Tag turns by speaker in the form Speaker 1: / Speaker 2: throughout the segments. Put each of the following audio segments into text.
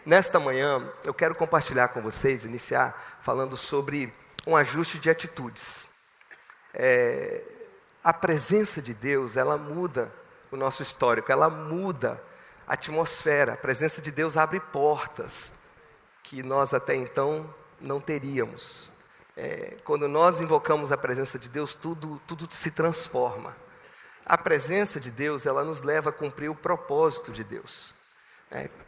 Speaker 1: Nesta manhã, eu quero compartilhar com vocês, iniciar falando sobre um ajuste de atitudes. A presença de Deus, ela muda o nosso histórico, ela muda a atmosfera. A presença de Deus abre portas que nós até então não teríamos. Quando nós invocamos a presença de Deus, tudo se transforma. A presença de Deus, ela nos leva a cumprir o propósito de Deus.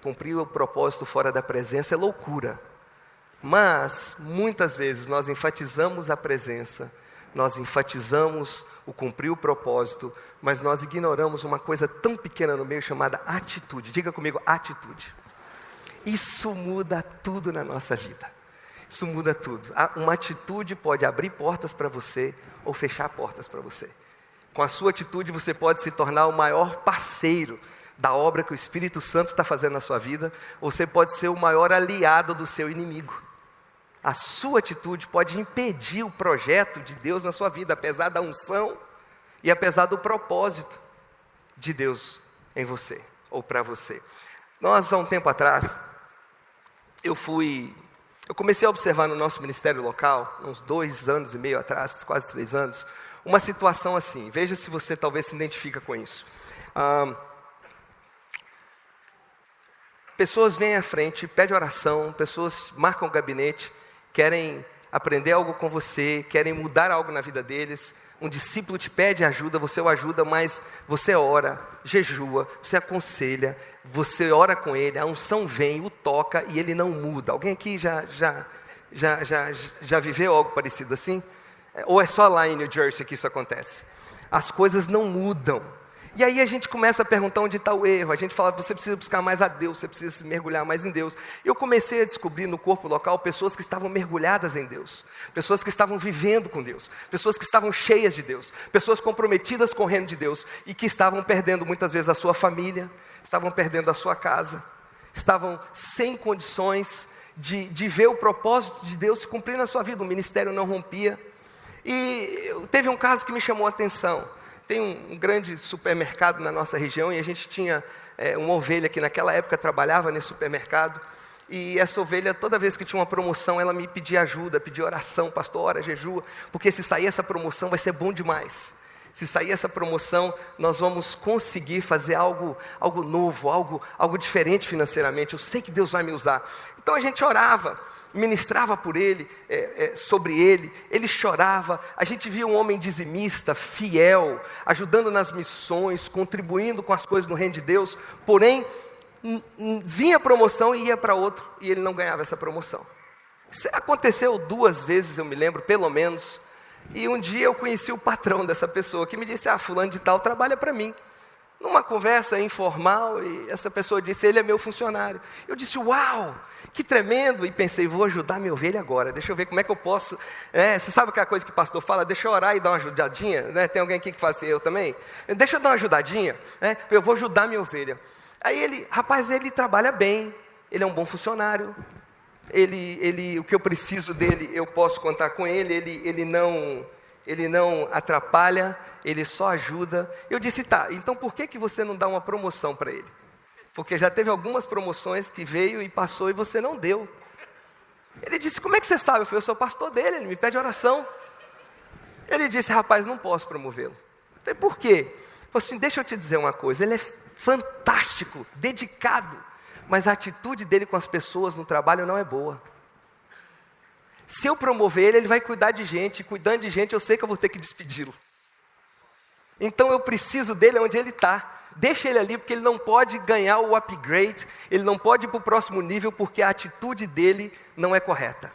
Speaker 1: Cumprir o propósito fora da presença é loucura. Mas, muitas vezes, nós enfatizamos a presença, nós enfatizamos o cumprir o propósito, mas nós ignoramos uma coisa tão pequena no meio chamada atitude. Diga comigo, atitude. Isso muda tudo na nossa vida. Isso muda tudo. Uma atitude pode abrir portas para você ou fechar portas para você. Com a sua atitude você pode se tornar o maior parceiro da obra que o Espírito Santo está fazendo na sua vida, ou você pode ser o maior aliado do seu inimigo. A sua atitude pode impedir o projeto de Deus na sua vida, apesar da unção e apesar do propósito de Deus em você, ou para você. Nós, há um tempo atrás, eu comecei a observar no nosso ministério local, uns 2 anos e meio atrás, quase 3 anos, uma situação assim. Veja se você talvez se identifica com isso. Pessoas vêm à frente, pedem oração, pessoas marcam o gabinete, querem aprender algo com você, querem mudar algo na vida deles. Um discípulo te pede ajuda, você o ajuda, mas você ora, jejua, você aconselha, você ora com ele, a unção vem, o toca e ele não muda. Alguém aqui já viveu algo parecido assim? Ou é só lá em New Jersey que isso acontece? As coisas não mudam. E aí a gente começa a perguntar onde está o erro. A gente fala, você precisa buscar mais a Deus, você precisa se mergulhar mais em Deus. Eu comecei a descobrir no corpo local pessoas que estavam mergulhadas em Deus, pessoas que estavam vivendo com Deus, pessoas que estavam cheias de Deus, pessoas comprometidas com o reino de Deus e que estavam perdendo muitas vezes a sua família, estavam perdendo a sua casa, estavam sem condições de ver o propósito de Deus se cumprir na sua vida. O ministério não rompia. E teve um caso que me chamou a atenção. Tem um grande supermercado na nossa região e a gente tinha uma ovelha que naquela época trabalhava nesse supermercado. E essa ovelha, toda vez que tinha uma promoção, ela me pedia ajuda, pedia oração, pastor, ora, jejua, porque se sair essa promoção vai ser bom demais. Se sair essa promoção, nós vamos conseguir fazer algo novo, algo diferente financeiramente. Eu sei que Deus vai me usar. Então a gente orava, ministrava por ele, sobre ele, ele chorava. A gente via um homem dizimista, fiel, ajudando nas missões, contribuindo com as coisas no reino de Deus, porém, vinha a promoção e ia para outro, e ele não ganhava essa promoção. Isso aconteceu 2 vezes, eu me lembro, pelo menos, e um dia eu conheci o patrão dessa pessoa, que me disse, fulano de tal trabalha para mim. Numa conversa informal, e essa pessoa disse, ele é meu funcionário. Eu disse, uau, que tremendo, e pensei, vou ajudar minha ovelha agora, deixa eu ver como é que eu posso, você sabe aquela coisa que o pastor fala, deixa eu orar e dar uma ajudadinha, tem alguém aqui que faz assim, eu também? Deixa eu dar uma ajudadinha, eu vou ajudar minha ovelha. Aí ele trabalha bem, ele é um bom funcionário, o que eu preciso dele, eu posso contar com ele, ele não atrapalha, ele só ajuda. Eu disse, tá, então por que você não dá uma promoção para ele? Porque já teve algumas promoções que veio e passou e você não deu. Ele disse, como é que você sabe? Eu falei, eu sou pastor dele, ele me pede oração. Ele disse, rapaz, não posso promovê-lo. Eu falei, por quê? Ele falei assim, deixa eu te dizer uma coisa, ele é fantástico, dedicado, mas a atitude dele com as pessoas no trabalho não é boa. Se eu promover ele vai cuidar de gente, e cuidando de gente eu sei que eu vou ter que despedi-lo. Então eu preciso dele onde ele está. Deixa ele ali, porque ele não pode ganhar o upgrade, ele não pode ir para o próximo nível, porque a atitude dele não é correta.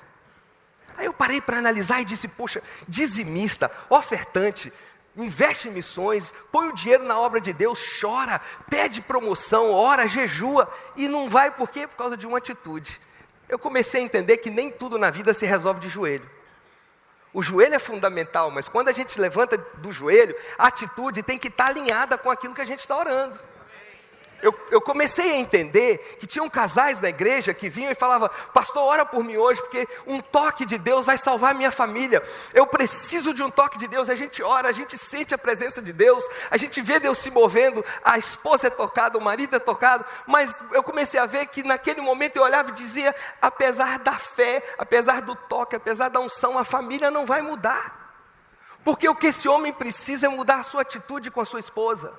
Speaker 1: Aí eu parei para analisar e disse, poxa, dizimista, ofertante, investe em missões, põe o dinheiro na obra de Deus, chora, pede promoção, ora, jejua, e não vai por quê? Por causa de uma atitude. Eu comecei a entender que nem tudo na vida se resolve de joelho. O joelho é fundamental, mas quando a gente se levanta do joelho, a atitude tem que estar alinhada com aquilo que a gente está orando. eu comecei a entender que tinham casais na igreja que vinham e falavam: pastor, ora por mim hoje, porque um toque de Deus vai salvar a minha família. Eu preciso de um toque de Deus. A gente ora, a gente sente a presença de Deus, a gente vê Deus se movendo, a esposa é tocada, o marido é tocado. Mas eu comecei a ver que naquele momento eu olhava e dizia: apesar da fé, apesar do toque, apesar da unção, a família não vai mudar. Porque o que esse homem precisa é mudar a sua atitude com a sua esposa.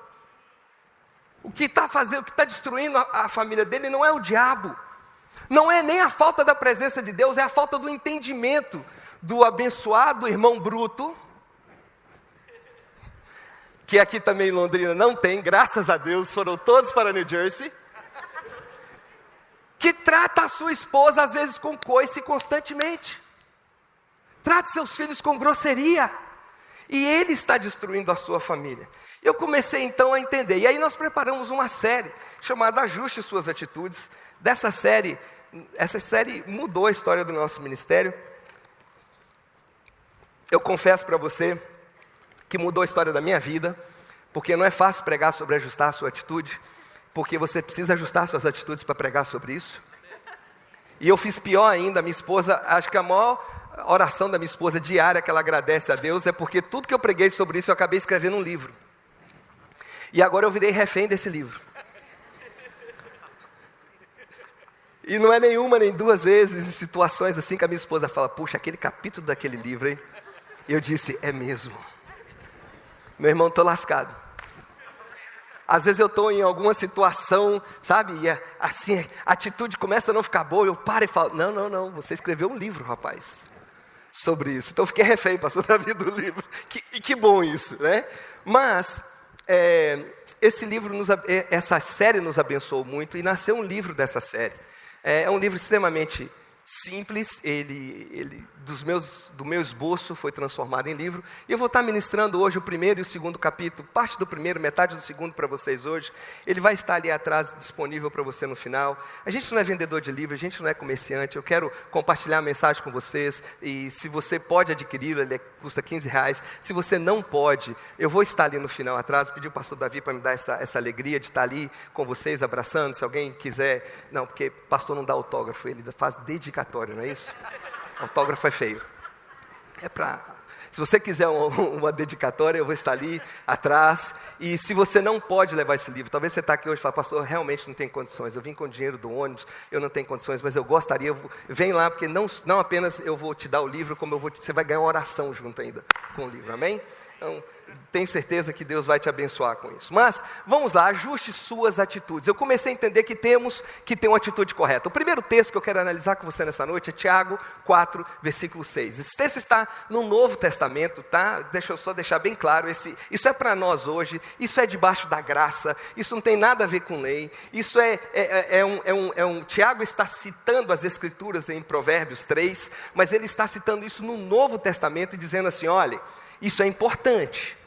Speaker 1: O que está fazendo, o que está destruindo a família dele não é o diabo, não é nem a falta da presença de Deus, é a falta do entendimento do abençoado irmão Bruto, que aqui também em Londrina não tem, graças a Deus, foram todos para New Jersey, que trata a sua esposa às vezes com coice constantemente, trata seus filhos com grosseria, e ele está destruindo a sua família. Eu comecei então a entender, e aí nós preparamos uma série chamada Ajuste Suas Atitudes. Essa série mudou a história do nosso ministério. Eu confesso para você que mudou a história da minha vida, porque não é fácil pregar sobre ajustar a sua atitude, porque você precisa ajustar suas atitudes para pregar sobre isso. E eu fiz pior ainda, minha esposa, acho que a maior oração da minha esposa diária que ela agradece a Deus é porque tudo que eu preguei sobre isso eu acabei escrevendo um livro. E agora eu virei refém desse livro. E não é nenhuma nem duas vezes em situações assim que a minha esposa fala: puxa, aquele capítulo daquele livro, hein? E eu disse: é mesmo. Meu irmão, estou lascado. Às vezes eu estou em alguma situação, sabe? E assim, a atitude começa a não ficar boa. Eu paro e falo: não, você escreveu um livro, rapaz, sobre isso. Então eu fiquei refém, pastor Davi, do livro. E que bom isso, né? Mas esse livro, essa série nos abençoou muito, e nasceu um livro dessa série. É um livro extremamente simples, do meu esboço foi transformado em livro, e eu vou estar ministrando hoje o primeiro e o segundo capítulo, parte do primeiro, metade do segundo para vocês hoje. Ele vai estar ali atrás, disponível para você no final. A gente não é vendedor de livro, a gente não é comerciante, eu quero compartilhar a mensagem com vocês, e se você pode adquiri-lo, ele custa R$15, se você não pode, eu vou estar ali no final atrás. Pedi o pastor Davi para me dar essa alegria de estar ali com vocês, abraçando, se alguém quiser, não, porque pastor não dá autógrafo, ele faz dedicatório, não é isso? Autógrafo é feio. Se você quiser uma dedicatória, eu vou estar ali atrás. E se você não pode levar esse livro, talvez você está aqui hoje e fala: pastor, realmente não tem condições, eu vim com o dinheiro do ônibus, eu não tenho condições, mas eu gostaria, vem lá, porque não apenas eu vou te dar o livro, como você vai ganhar uma oração junto ainda com o livro, amém? Então, tenho certeza que Deus vai te abençoar com isso. Mas, vamos lá, ajuste suas atitudes. Eu comecei a entender que temos que ter uma atitude correta. O primeiro texto que eu quero analisar com você nessa noite é Tiago 4, versículo 6. Esse texto está no Novo Testamento, tá? Deixa eu só deixar bem claro, isso é para nós hoje, isso é debaixo da graça, isso não tem nada a ver com lei, isso Tiago está citando as Escrituras em Provérbios 3, mas ele está citando isso no Novo Testamento e dizendo assim: olha, isso é importante.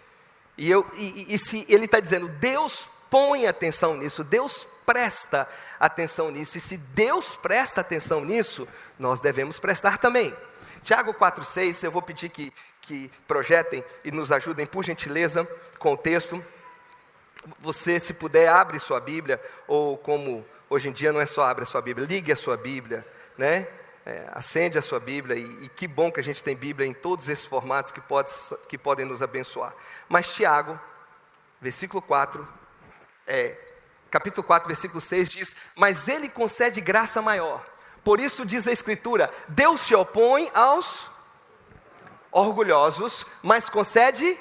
Speaker 1: E se ele está dizendo, Deus põe atenção nisso, Deus presta atenção nisso, e se Deus presta atenção nisso, nós devemos prestar também. Tiago 4,6, eu vou pedir que projetem e nos ajudem, por gentileza, com o texto. Você, se puder, abre sua Bíblia, ou como hoje em dia não é só abre a sua Bíblia, ligue a sua Bíblia, né? Acende a sua Bíblia, e que bom que a gente tem Bíblia em todos esses formatos que podem nos abençoar. Mas Tiago, capítulo 4, versículo 6 diz: mas ele concede graça maior. Por isso diz a Escritura: Deus se opõe aos orgulhosos, mas concede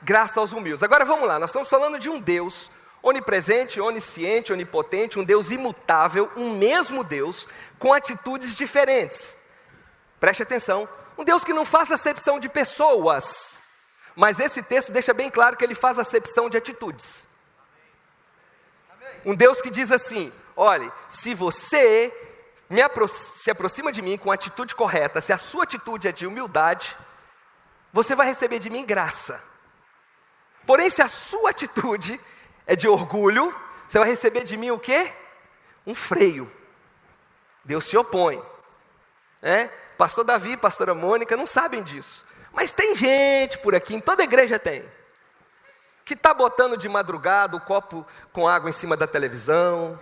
Speaker 1: graça aos humildes. Agora vamos lá, nós estamos falando de um Deus onipresente, onisciente, onipotente, um Deus imutável, um mesmo Deus, com atitudes diferentes. Preste atenção, um Deus que não faz acepção de pessoas, mas esse texto deixa bem claro que ele faz acepção de atitudes. Um Deus que diz assim: olha, se você se aproxima de mim com a atitude correta, se a sua atitude é de humildade, você vai receber de mim graça. Porém, se a sua atitude é de orgulho, você vai receber de mim o quê? Um freio. Deus se opõe. Pastor Davi, pastora Mônica não sabem disso. Mas tem gente por aqui, em toda igreja tem, que está botando de madrugada o copo com água em cima da televisão,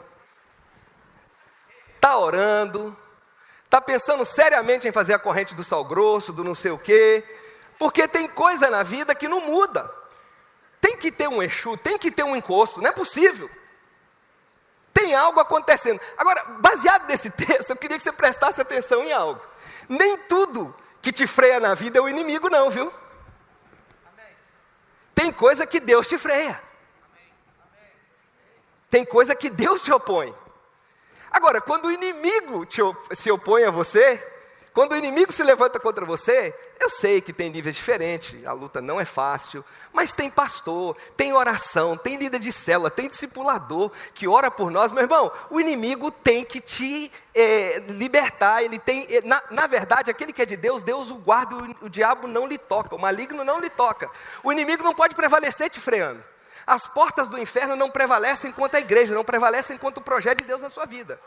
Speaker 1: está orando, está pensando seriamente em fazer a corrente do sal grosso, do não sei o quê, porque tem coisa na vida que não muda. Tem que ter um Exu, tem que ter um encosto, não é possível. Tem algo acontecendo. Agora, baseado nesse texto, eu queria que você prestasse atenção em algo. Nem tudo que te freia na vida é o inimigo não, viu? Tem coisa que Deus te freia. Tem coisa que Deus te opõe. Agora, quando o inimigo se opõe a você, quando o inimigo se levanta contra você, eu sei que tem níveis diferentes, a luta não é fácil, mas tem pastor, tem oração, tem líder de célula, tem discipulador que ora por nós. Meu irmão, o inimigo tem que te libertar, ele tem, na verdade, aquele que é de Deus, Deus o guarda, o diabo não lhe toca, o maligno não lhe toca. O inimigo não pode prevalecer te freando. As portas do inferno não prevalecem contra a igreja, não prevalecem contra o projeto de Deus na sua vida.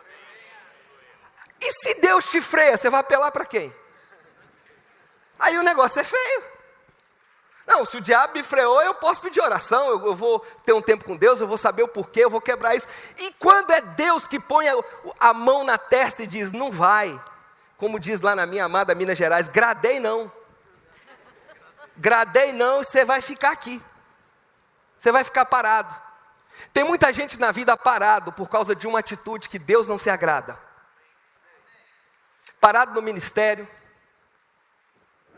Speaker 1: E se Deus te freia, você vai apelar para quem? Aí o negócio é feio. Não, se o diabo me freou, eu posso pedir oração, eu vou ter um tempo com Deus, eu vou saber o porquê, eu vou quebrar isso. E quando é Deus que põe a mão na testa e diz, não vai, como diz lá na minha amada Minas Gerais, gradei não, você vai ficar aqui, você vai ficar parado. Tem muita gente na vida parado por causa de uma atitude que Deus não se agrada. Parado no ministério,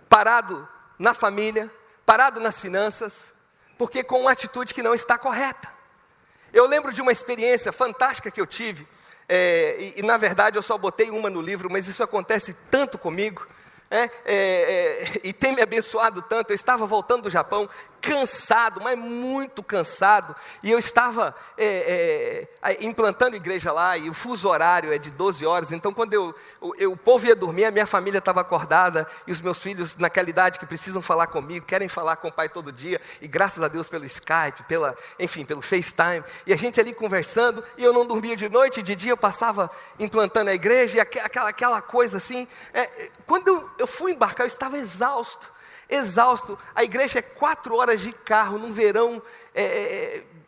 Speaker 1: parado na família, parado nas finanças, porque com uma atitude que não está correta. Eu lembro de uma experiência fantástica que eu tive, e na verdade eu só botei uma no livro, mas isso acontece tanto comigo, e tem me abençoado tanto. Eu estava voltando do Japão, cansado, mas muito cansado, e eu estava implantando igreja lá, e o fuso horário é de 12 horas, então quando o povo ia dormir, a minha família estava acordada, e os meus filhos naquela idade que precisam falar comigo, querem falar com o pai todo dia, e graças a Deus pelo Skype, pelo FaceTime, e a gente ali conversando, e eu não dormia de noite, e de dia eu passava implantando a igreja, e aquela coisa assim. Quando eu fui embarcar, eu estava exausto, a igreja é 4 horas de carro, num verão,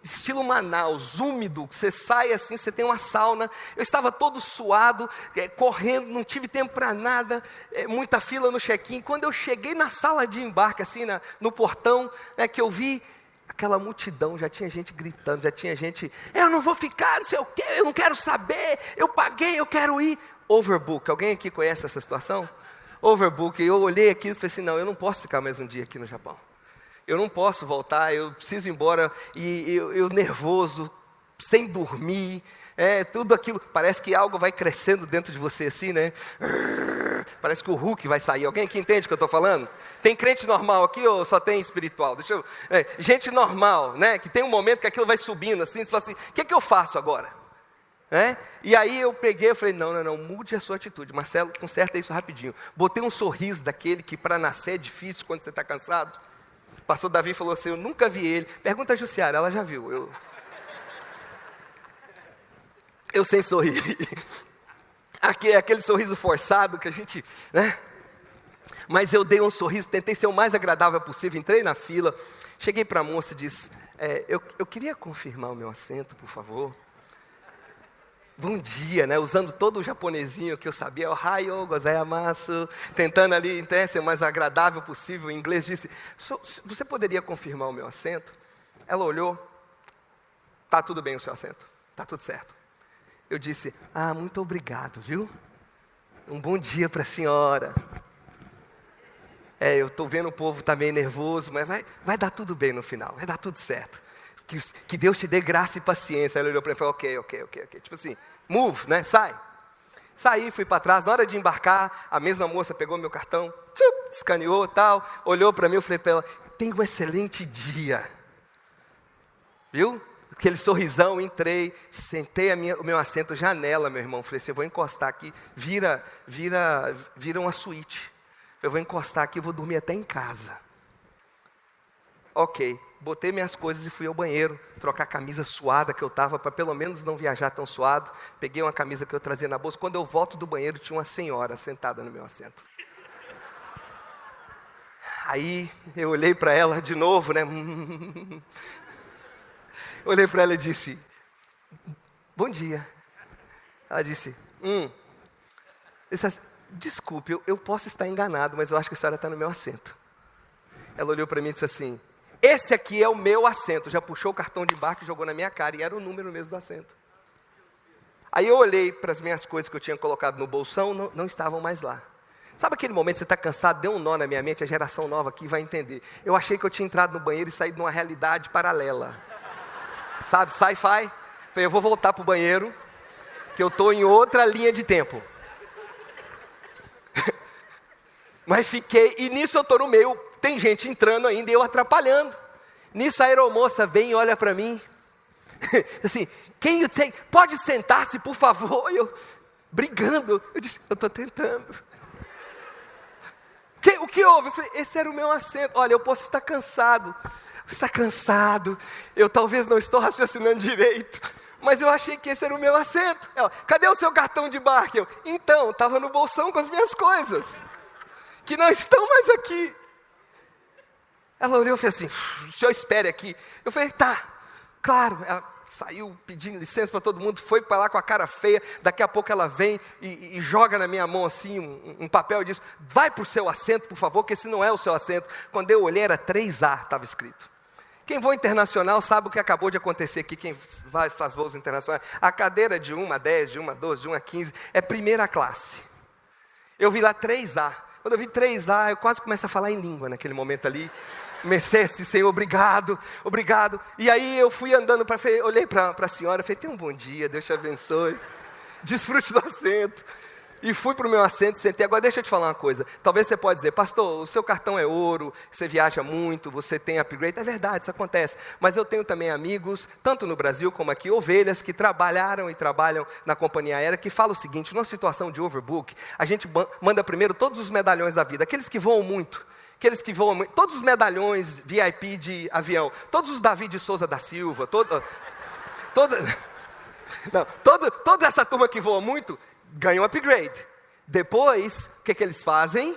Speaker 1: estilo Manaus, úmido, você sai assim, você tem uma sauna, eu estava todo suado, correndo, não tive tempo para nada, muita fila no check-in. Quando eu cheguei na sala de embarque, assim, no portão, que eu vi aquela multidão, já tinha gente gritando, já tinha gente, eu não vou ficar, não sei o quê, eu não quero saber, eu paguei, eu quero ir. Overbook, alguém aqui conhece essa situação? Overbook, eu olhei aqui e falei assim, não, eu não posso ficar mais um dia aqui no Japão. Eu não posso voltar, eu preciso ir embora, e eu nervoso, sem dormir, tudo aquilo, parece que algo vai crescendo dentro de você assim, né? Parece que o Hulk vai sair. Alguém aqui entende o que eu estou falando? Tem crente normal aqui ou só tem espiritual? Gente normal, né? Que tem um momento que aquilo vai subindo assim, você fala assim, o que é que eu faço agora? E aí eu peguei, eu falei, não, mude a sua atitude, Marcelo, conserta isso rapidinho. Botei um sorriso daquele que para nascer é difícil quando você está cansado. O pastor Davi falou assim, eu nunca vi ele. Pergunta a Jussiara, ela já viu. Eu sem sorrir. Aquele sorriso forçado que a gente, né? Mas eu dei um sorriso, tentei ser o mais agradável possível, entrei na fila, cheguei para a moça e disse, eu queria confirmar o meu assento, por favor. Bom dia, né? Usando todo o japonesinho que eu sabia, Ohayou gozaimasu, tentando ali ser o mais agradável possível. Em inglês disse, você poderia confirmar o meu assento? Ela olhou, tá tudo bem o seu assento, tá tudo certo. Eu disse, muito obrigado, viu? Um bom dia para a senhora. Eu estou vendo o povo tá meio nervoso, mas vai dar tudo bem no final, vai dar tudo certo. Que Deus te dê graça e paciência. Ela olhou para mim e falou, ok. Tipo assim, move, né? Sai. Saí, fui para trás. Na hora de embarcar, a mesma moça pegou meu cartão, escaneou tal, olhou para mim, eu falei para ela, tenha um excelente dia. Viu? Aquele sorrisão, entrei, sentei o meu assento, janela, meu irmão. Falei assim, eu vou encostar aqui, vira uma suíte. Eu vou encostar aqui, vou dormir até em casa. Ok, botei minhas coisas e fui ao banheiro, trocar a camisa suada que eu estava, para pelo menos não viajar tão suado. Peguei uma camisa que eu trazia na bolsa. Quando eu volto do banheiro, tinha uma senhora sentada no meu assento. Aí eu olhei para ela de novo, né? Olhei para ela e disse, bom dia. Ela disse, disse assim, desculpe, eu posso estar enganado, mas eu acho que a senhora está no meu assento. Ela olhou para mim e disse assim, esse aqui é o meu assento. Já puxou o cartão de embarque e jogou na minha cara, e era o número mesmo do assento. Aí eu olhei para as minhas coisas que eu tinha colocado no bolsão, não estavam mais lá. Sabe aquele momento que você está cansado, deu um nó na minha mente, a geração nova aqui vai entender. Eu achei que eu tinha entrado no banheiro e saído de uma realidade paralela. Sabe, sci-fi. Falei, eu vou voltar para o banheiro, que eu estou em outra linha de tempo. Mas fiquei, e nisso eu estou no meio, tem gente entrando ainda e eu atrapalhando. Nisso a aeromoça vem e olha para mim, assim, can you take, pode sentar-se por favor? Eu, brigando, eu disse, eu estou tentando. O que houve? Eu falei, esse era o meu assento. Olha, eu posso estar cansado. Está cansado. Eu talvez não estou raciocinando direito. Mas eu achei que esse era o meu assento. Ela, cadê o seu cartão de embarque? Eu, então, estava no bolsão com as minhas coisas. Que não estão mais aqui. Ela olhou e fez assim, o senhor espere aqui. Eu falei, tá, claro. Ela saiu pedindo licença para todo mundo, foi para lá com a cara feia, daqui a pouco ela vem e joga na minha mão assim um papel e diz, vai para o seu assento por favor, que esse não é o seu assento. Quando eu olhei era 3A, estava escrito. Quem voa internacional sabe o que acabou de acontecer aqui, quem faz voos internacionais, a cadeira de 1 a 10, de 1 a 12, de 1 a 15, é primeira classe. Eu vi lá 3A, quando eu vi 3A, eu quase começo a falar em língua naquele momento ali, comecei assim, Senhor, obrigado, obrigado. E aí eu fui andando, olhei para a senhora, falei, tenha um bom dia, Deus te abençoe. Desfrute do assento. E fui para o meu assento, sentei. Agora deixa eu te falar uma coisa. Talvez você pode dizer, pastor, o seu cartão é ouro, você viaja muito, você tem upgrade. É verdade, isso acontece. Mas eu tenho também amigos, tanto no Brasil como aqui, ovelhas que trabalharam e trabalham na companhia aérea, que falam o seguinte, numa situação de overbook, a gente manda primeiro todos os medalhões da vida, aqueles que voam muito. Aqueles que voam, todos os medalhões VIP de avião, todos os Davi de Souza da Silva, toda essa turma que voa muito, ganha um upgrade. Depois, o que eles fazem?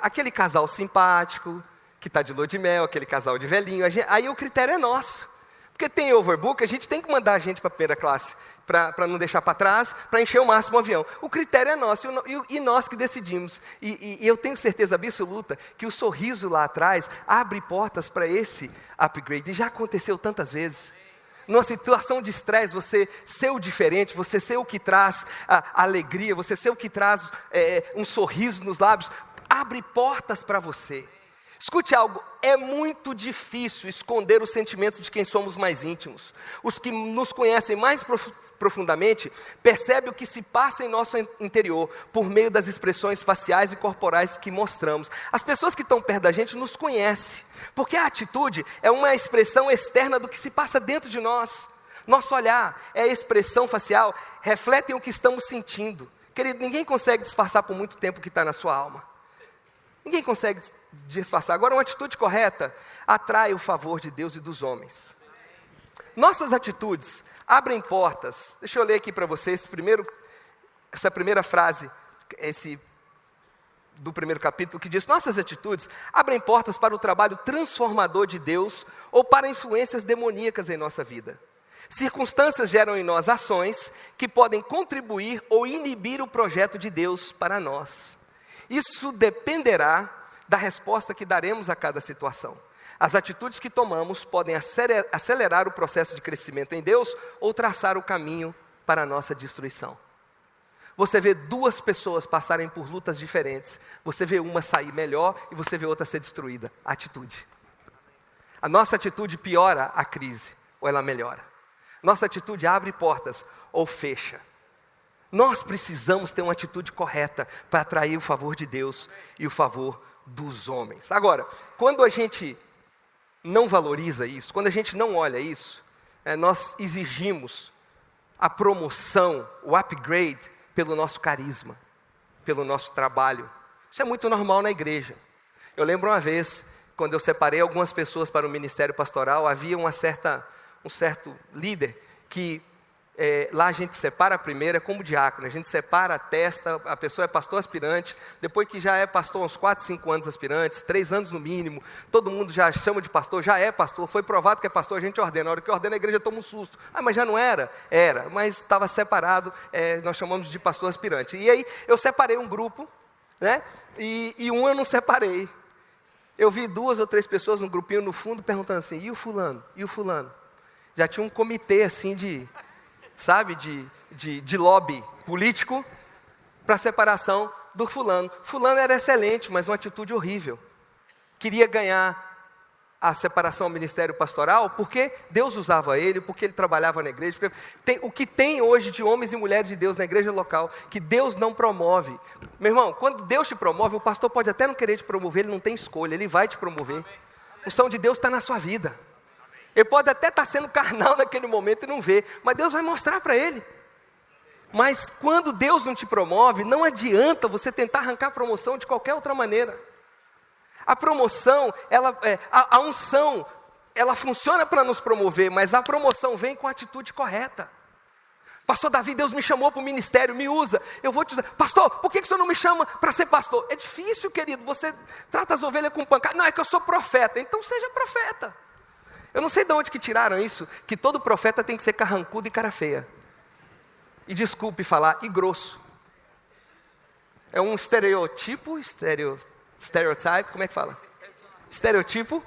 Speaker 1: Aquele casal simpático, que está de lua de mel, aquele casal de velhinho, aí o critério é nosso. Porque tem overbook, a gente tem que mandar a gente para a primeira classe, para não deixar para trás, para encher o máximo o avião. O critério é nosso, e nós que decidimos. E eu tenho certeza absoluta que o sorriso lá atrás abre portas para esse upgrade. E já aconteceu tantas vezes. Numa situação de estresse, você ser o diferente, você ser o que traz a alegria, você ser o que traz um sorriso nos lábios, abre portas para você. Escute algo, é muito difícil esconder os sentimentos de quem somos mais íntimos. Os que nos conhecem mais profundamente percebem o que se passa em nosso interior por meio das expressões faciais e corporais que mostramos. As pessoas que estão perto da gente nos conhecem, porque a atitude é uma expressão externa do que se passa dentro de nós. Nosso olhar é a expressão facial, refletem o que estamos sentindo. Querido, ninguém consegue disfarçar por muito tempo o que está na sua alma. Ninguém consegue disfarçar. Agora, uma atitude correta atrai o favor de Deus e dos homens. Nossas atitudes abrem portas. Deixa eu ler aqui para vocês essa primeira frase do primeiro capítulo, que diz, nossas atitudes abrem portas para o trabalho transformador de Deus ou para influências demoníacas em nossa vida. Circunstâncias geram em nós ações que podem contribuir ou inibir o projeto de Deus para nós. Isso dependerá da resposta que daremos a cada situação. As atitudes que tomamos podem acelerar o processo de crescimento em Deus ou traçar o caminho para a nossa destruição. Você vê duas pessoas passarem por lutas diferentes. Você vê uma sair melhor e você vê outra ser destruída. Atitude. A nossa atitude piora a crise ou ela melhora. Nossa atitude abre portas ou fecha. Nós precisamos ter uma atitude correta para atrair o favor de Deus e o favor dos homens. Agora, quando a gente não valoriza isso, quando a gente não olha isso, nós exigimos a promoção, o upgrade pelo nosso carisma, pelo nosso trabalho. Isso é muito normal na igreja. Eu lembro uma vez, quando eu separei algumas pessoas para o ministério pastoral, havia um certo líder que lá a gente separa primeiro, é como diácono, a gente separa a testa, a pessoa é pastor aspirante, depois que já é pastor uns 4, 5 anos aspirantes, 3 anos no mínimo, todo mundo já chama de pastor, já é pastor, foi provado que é pastor, a gente ordena, na hora que ordena a igreja toma um susto, mas já não era? Era, mas estava separado, nós chamamos de pastor aspirante. E aí eu separei um grupo, né? E um eu não separei. Eu vi 2 ou 3 pessoas no grupinho no fundo perguntando assim, e o fulano? E o fulano? Já tinha um comitê assim de lobby político para a separação do fulano. Fulano era excelente, mas uma atitude horrível. Queria ganhar a separação ao ministério pastoral, porque Deus usava ele, porque ele trabalhava na igreja. O que tem hoje de homens e mulheres de Deus na igreja local, que Deus não promove. Meu irmão, quando Deus te promove, o pastor pode até não querer te promover, ele não tem escolha, ele vai te promover. A unção de Deus está na sua vida. Ele pode até estar sendo carnal naquele momento e não ver, mas Deus vai mostrar para ele. Mas quando Deus não te promove, não adianta você tentar arrancar a promoção de qualquer outra maneira. A promoção, a unção, ela funciona para nos promover, mas a promoção vem com a atitude correta. Pastor Davi, Deus me chamou para o ministério, me usa. Eu vou te usar. Pastor, por que o senhor não me chama para ser pastor? É difícil, querido, você trata as ovelhas com pancada. Não, é que eu sou profeta, então seja profeta. Eu não sei de onde que tiraram isso, que todo profeta tem que ser carrancudo e cara feia. E desculpe falar, e grosso. É um stereotype, como é que fala? Estereotipo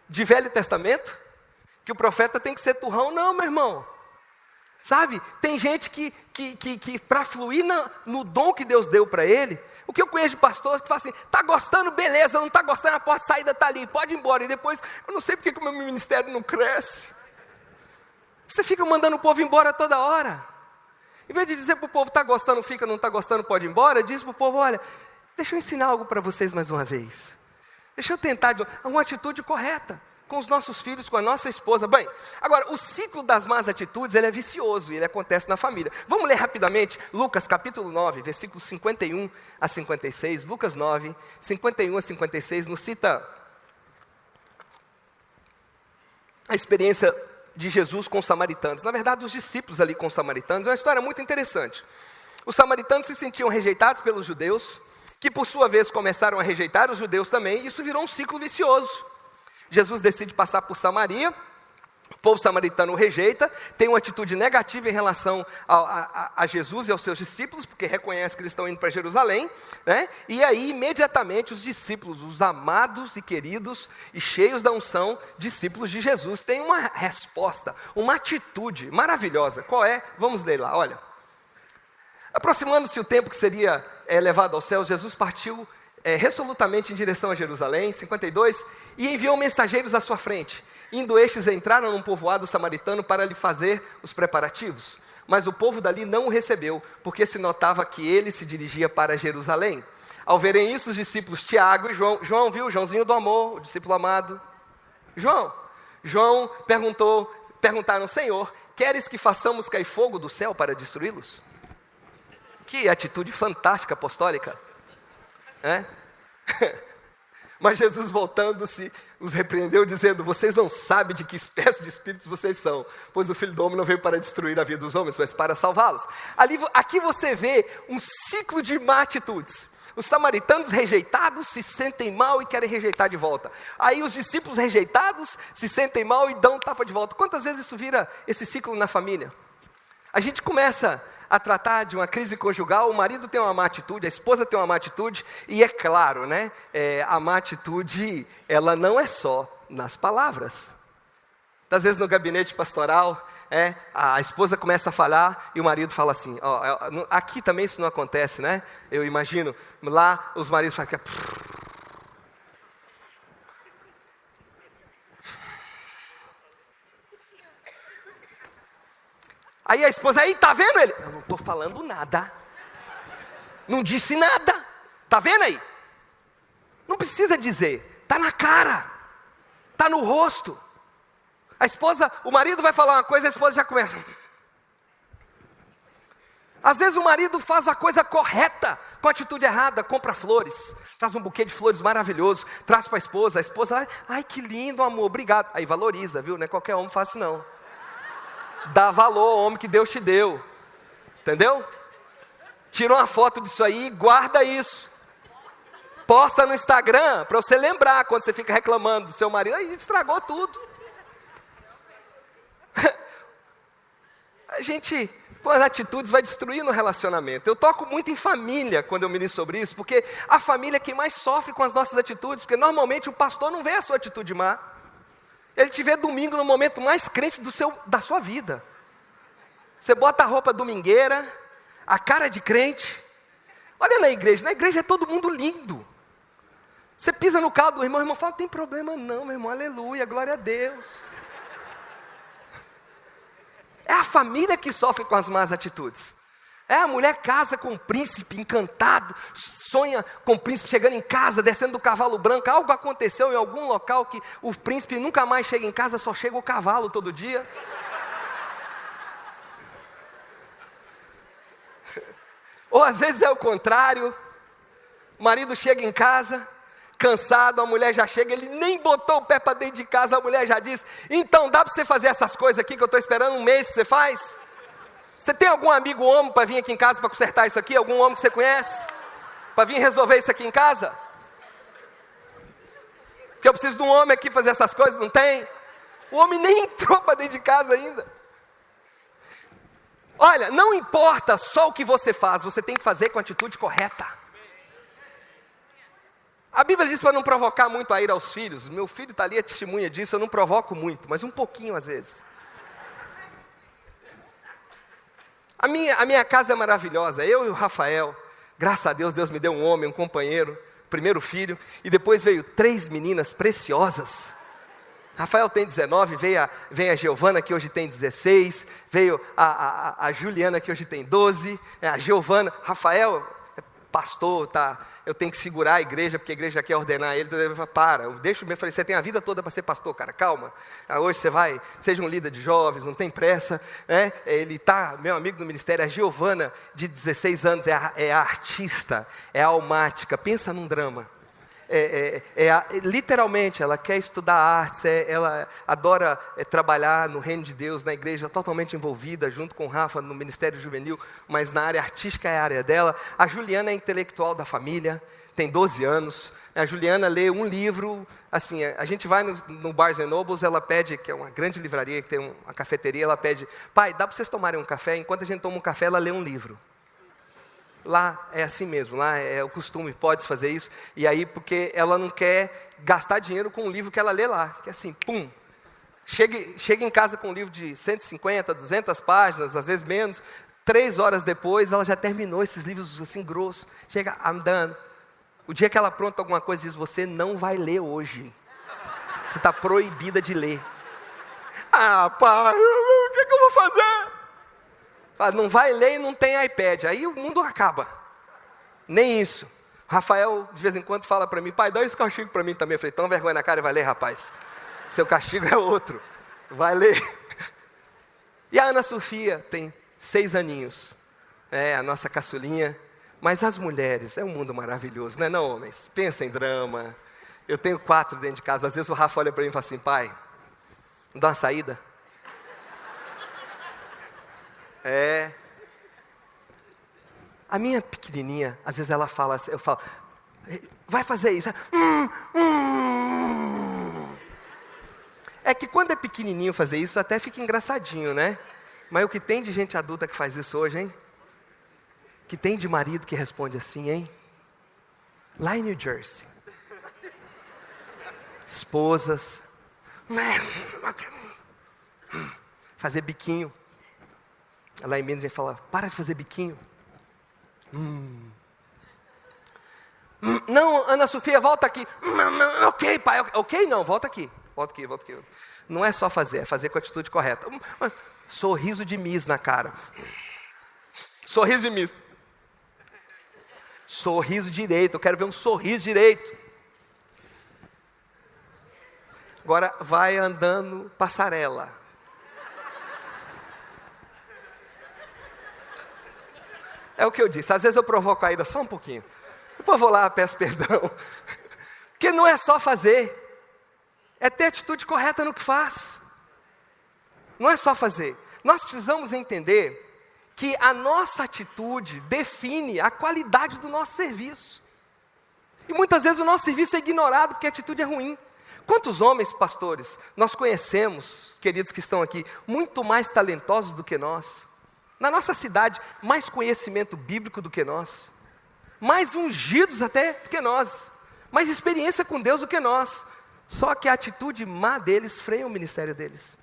Speaker 1: de Velho Testamento, que o profeta tem que ser turrão. Não, meu irmão. Sabe, tem gente que para fluir no dom que Deus deu para ele, o que eu conheço de pastores que falam assim, está gostando, beleza, não está gostando, a porta de saída está ali, pode ir embora. E depois, eu não sei porque que o meu ministério não cresce. Você fica mandando o povo embora toda hora. Em vez de dizer para o povo, está gostando, fica, não está gostando, pode ir embora, diz para o povo, olha, deixa eu ensinar algo para vocês mais uma vez. Deixa eu tentar uma atitude correta com os nossos filhos, com a nossa esposa. Bem, agora, o ciclo das más atitudes, ele é vicioso, ele acontece na família. Vamos ler rapidamente, Lucas capítulo 9, versículos 51 a 56, Lucas 9, 51 a 56, nos cita a experiência de Jesus com os samaritanos. Na verdade, os discípulos ali com os samaritanos, é uma história muito interessante. Os samaritanos se sentiam rejeitados pelos judeus, que por sua vez começaram a rejeitar os judeus também, e isso virou um ciclo vicioso. Jesus decide passar por Samaria, o povo samaritano o rejeita, tem uma atitude negativa em relação a Jesus e aos seus discípulos, porque reconhece que eles estão indo para Jerusalém, né? E aí imediatamente os discípulos, os amados e queridos e cheios da unção, discípulos de Jesus, têm uma resposta, uma atitude maravilhosa. Qual é? Vamos ler lá, olha. Aproximando-se o tempo que seria levado ao céu, Jesus partiu resolutamente em direção a Jerusalém, 52, e enviou mensageiros à sua frente. Indo estes, entraram num povoado samaritano para lhe fazer os preparativos. Mas o povo dali não o recebeu, porque se notava que ele se dirigia para Jerusalém. Ao verem isso, os discípulos Tiago e João viu, Joãozinho do amor, o discípulo amado. João perguntaram, Senhor, queres que façamos cair fogo do céu para destruí-los? Que atitude fantástica apostólica. Mas Jesus, voltando-se, os repreendeu, dizendo, vocês não sabem de que espécie de espíritos vocês são, pois o Filho do Homem não veio para destruir a vida dos homens, mas para salvá-los. Aqui você vê um ciclo de má atitudes. Os samaritanos rejeitados se sentem mal e querem rejeitar de volta. Aí os discípulos rejeitados se sentem mal e dão tapa de volta. Quantas vezes isso vira esse ciclo na família? A gente começa a tratar de uma crise conjugal, o marido tem uma má atitude, a esposa tem uma má atitude, e é claro, né? A má atitude, ela não é só nas palavras. Às vezes no gabinete pastoral, a esposa começa a falar e o marido fala assim, aqui também isso não acontece, né? Eu imagino, lá os maridos falam, aí a esposa, aí tá vendo ele? Eu não estou falando nada. Não disse nada. Tá vendo aí? Não precisa dizer. Tá na cara. Tá no rosto. A esposa, o marido vai falar uma coisa, a esposa já começa. Às vezes o marido faz a coisa correta, com a atitude errada, compra flores, traz um buquê de flores maravilhoso, traz para a esposa, ai que lindo amor, obrigado. Aí valoriza, viu? Não é qualquer homem faz isso não. Dá valor ao homem que Deus te deu. Entendeu? Tira uma foto disso aí e guarda isso. Posta no Instagram para você lembrar quando você fica reclamando do seu marido. Aí estragou tudo. A gente, com as atitudes, vai destruindo o relacionamento. Eu toco muito em família quando eu ministro sobre isso, porque a família é quem mais sofre com as nossas atitudes, porque normalmente o pastor não vê a sua atitude má. Ele te vê domingo no momento mais crente da sua vida. Você bota a roupa domingueira, a cara de crente. Olha na igreja é todo mundo lindo. Você pisa no carro do irmão, o irmão fala, não tem problema não, meu irmão, aleluia, glória a Deus. É a família que sofre com as más atitudes. É a mulher casa com o príncipe encantado, sonha com o príncipe chegando em casa, descendo do cavalo branco. Algo aconteceu em algum local que o príncipe nunca mais chega em casa, só chega o cavalo todo dia. Ou às vezes é o contrário, o marido chega em casa, cansado, a mulher já chega, ele nem botou o pé para dentro de casa, a mulher já diz, então dá para você fazer essas coisas aqui que eu estou esperando um mês que você faz? Você tem algum amigo homem para vir aqui em casa para consertar isso aqui? Algum homem que você conhece? Para vir resolver isso aqui em casa? Porque eu preciso de um homem aqui fazer essas coisas, não tem? O homem nem entrou para dentro de casa ainda. Olha, não importa só o que você faz, você tem que fazer com a atitude correta. A Bíblia diz para não provocar muito a ira aos filhos. Meu filho está ali, é testemunha disso, eu não provoco muito, mas um pouquinho às vezes. A minha casa é maravilhosa, eu e o Rafael, graças a Deus, Deus me deu um homem, um companheiro, primeiro filho, e depois veio 3 meninas preciosas. Rafael tem 19, veio a Giovana, que hoje tem 16, veio a Juliana, que hoje tem 12, a Giovana, Rafael é pastor, tá? Eu tenho que segurar a igreja, porque a igreja quer ordenar ele, então ele fala, eu falei, você tem a vida toda para ser pastor, cara, calma, hoje você vai, seja um líder de jovens, não tem pressa, né? Ele está, meu amigo do ministério, a Giovana, de 16 anos, é a artista, é a almática, pensa num drama. Literalmente, ela quer estudar artes, ela adora trabalhar no reino de Deus, na igreja, totalmente envolvida, junto com o Rafa, no ministério juvenil, mas na área artística é a área dela. A Juliana é intelectual da família, tem 12 anos, a Juliana lê um livro, assim, a gente vai no Barnes & Nobles, ela pede, que é uma grande livraria, que tem uma cafeteria, ela pede, pai, dá para vocês tomarem um café? Enquanto a gente toma um café, ela lê um livro. Lá é assim mesmo, lá é o costume, pode fazer isso. E aí, porque ela não quer gastar dinheiro com um livro que ela lê lá. Que é assim, pum. Chega em casa com um livro de 150, 200 páginas, às vezes menos. 3 horas depois, ela já terminou esses livros assim grossos. Chega, I'm done. O dia que ela apronta alguma coisa, diz, você não vai ler hoje. Você está proibida de ler. Ah, pai, o que eu vou fazer? Não vai ler e não tem iPad, aí o mundo acaba. Nem isso. Rafael, de vez em quando, fala para mim, pai, dá esse castigo para mim também. Eu falei, toma vergonha na cara e vai ler, rapaz. Seu castigo é outro. Vai ler. E a Ana Sofia tem 6 aninhos. É a nossa caçulinha. Mas as mulheres, é um mundo maravilhoso, não é não, homens? Pensa em drama. Eu tenho 4 dentro de casa. Às vezes o Rafa olha para mim e fala assim, pai, não dá uma saída? A minha pequenininha, às vezes ela fala assim, eu falo, vai fazer isso. É que quando é pequenininho fazer isso, até fica engraçadinho, né? Mas o que tem de gente adulta que faz isso hoje, hein? Que tem de marido que responde assim, hein? Lá em New Jersey. Esposas. Fazer biquinho. Lá em Minas a gente fala, para de fazer biquinho. Não, Ana Sofia, volta aqui. Ok, pai, ok não, volta aqui. Volta aqui. Não é só fazer, é fazer com a atitude correta. Sorriso de Miss na cara. Sorriso de Miss. Sorriso direito, eu quero ver um sorriso direito. Agora vai andando passarela. É o que eu disse, às vezes eu provoco a ira só um pouquinho. Depois vou lá, peço perdão. Porque não é só fazer, é ter atitude correta no que faz. Não é só fazer. nós precisamos entender que a nossa atitude define a qualidade do nosso serviço. E muitas vezes o nosso serviço é ignorado porque a atitude é ruim. Quantos homens, pastores, nós conhecemos, queridos que estão aqui, muito mais talentosos do que nós? Na nossa cidade, mais conhecimento bíblico do que nós, mais ungidos até do que nós, mais experiência com Deus do que nós. Só que a atitude má deles freia o ministério deles.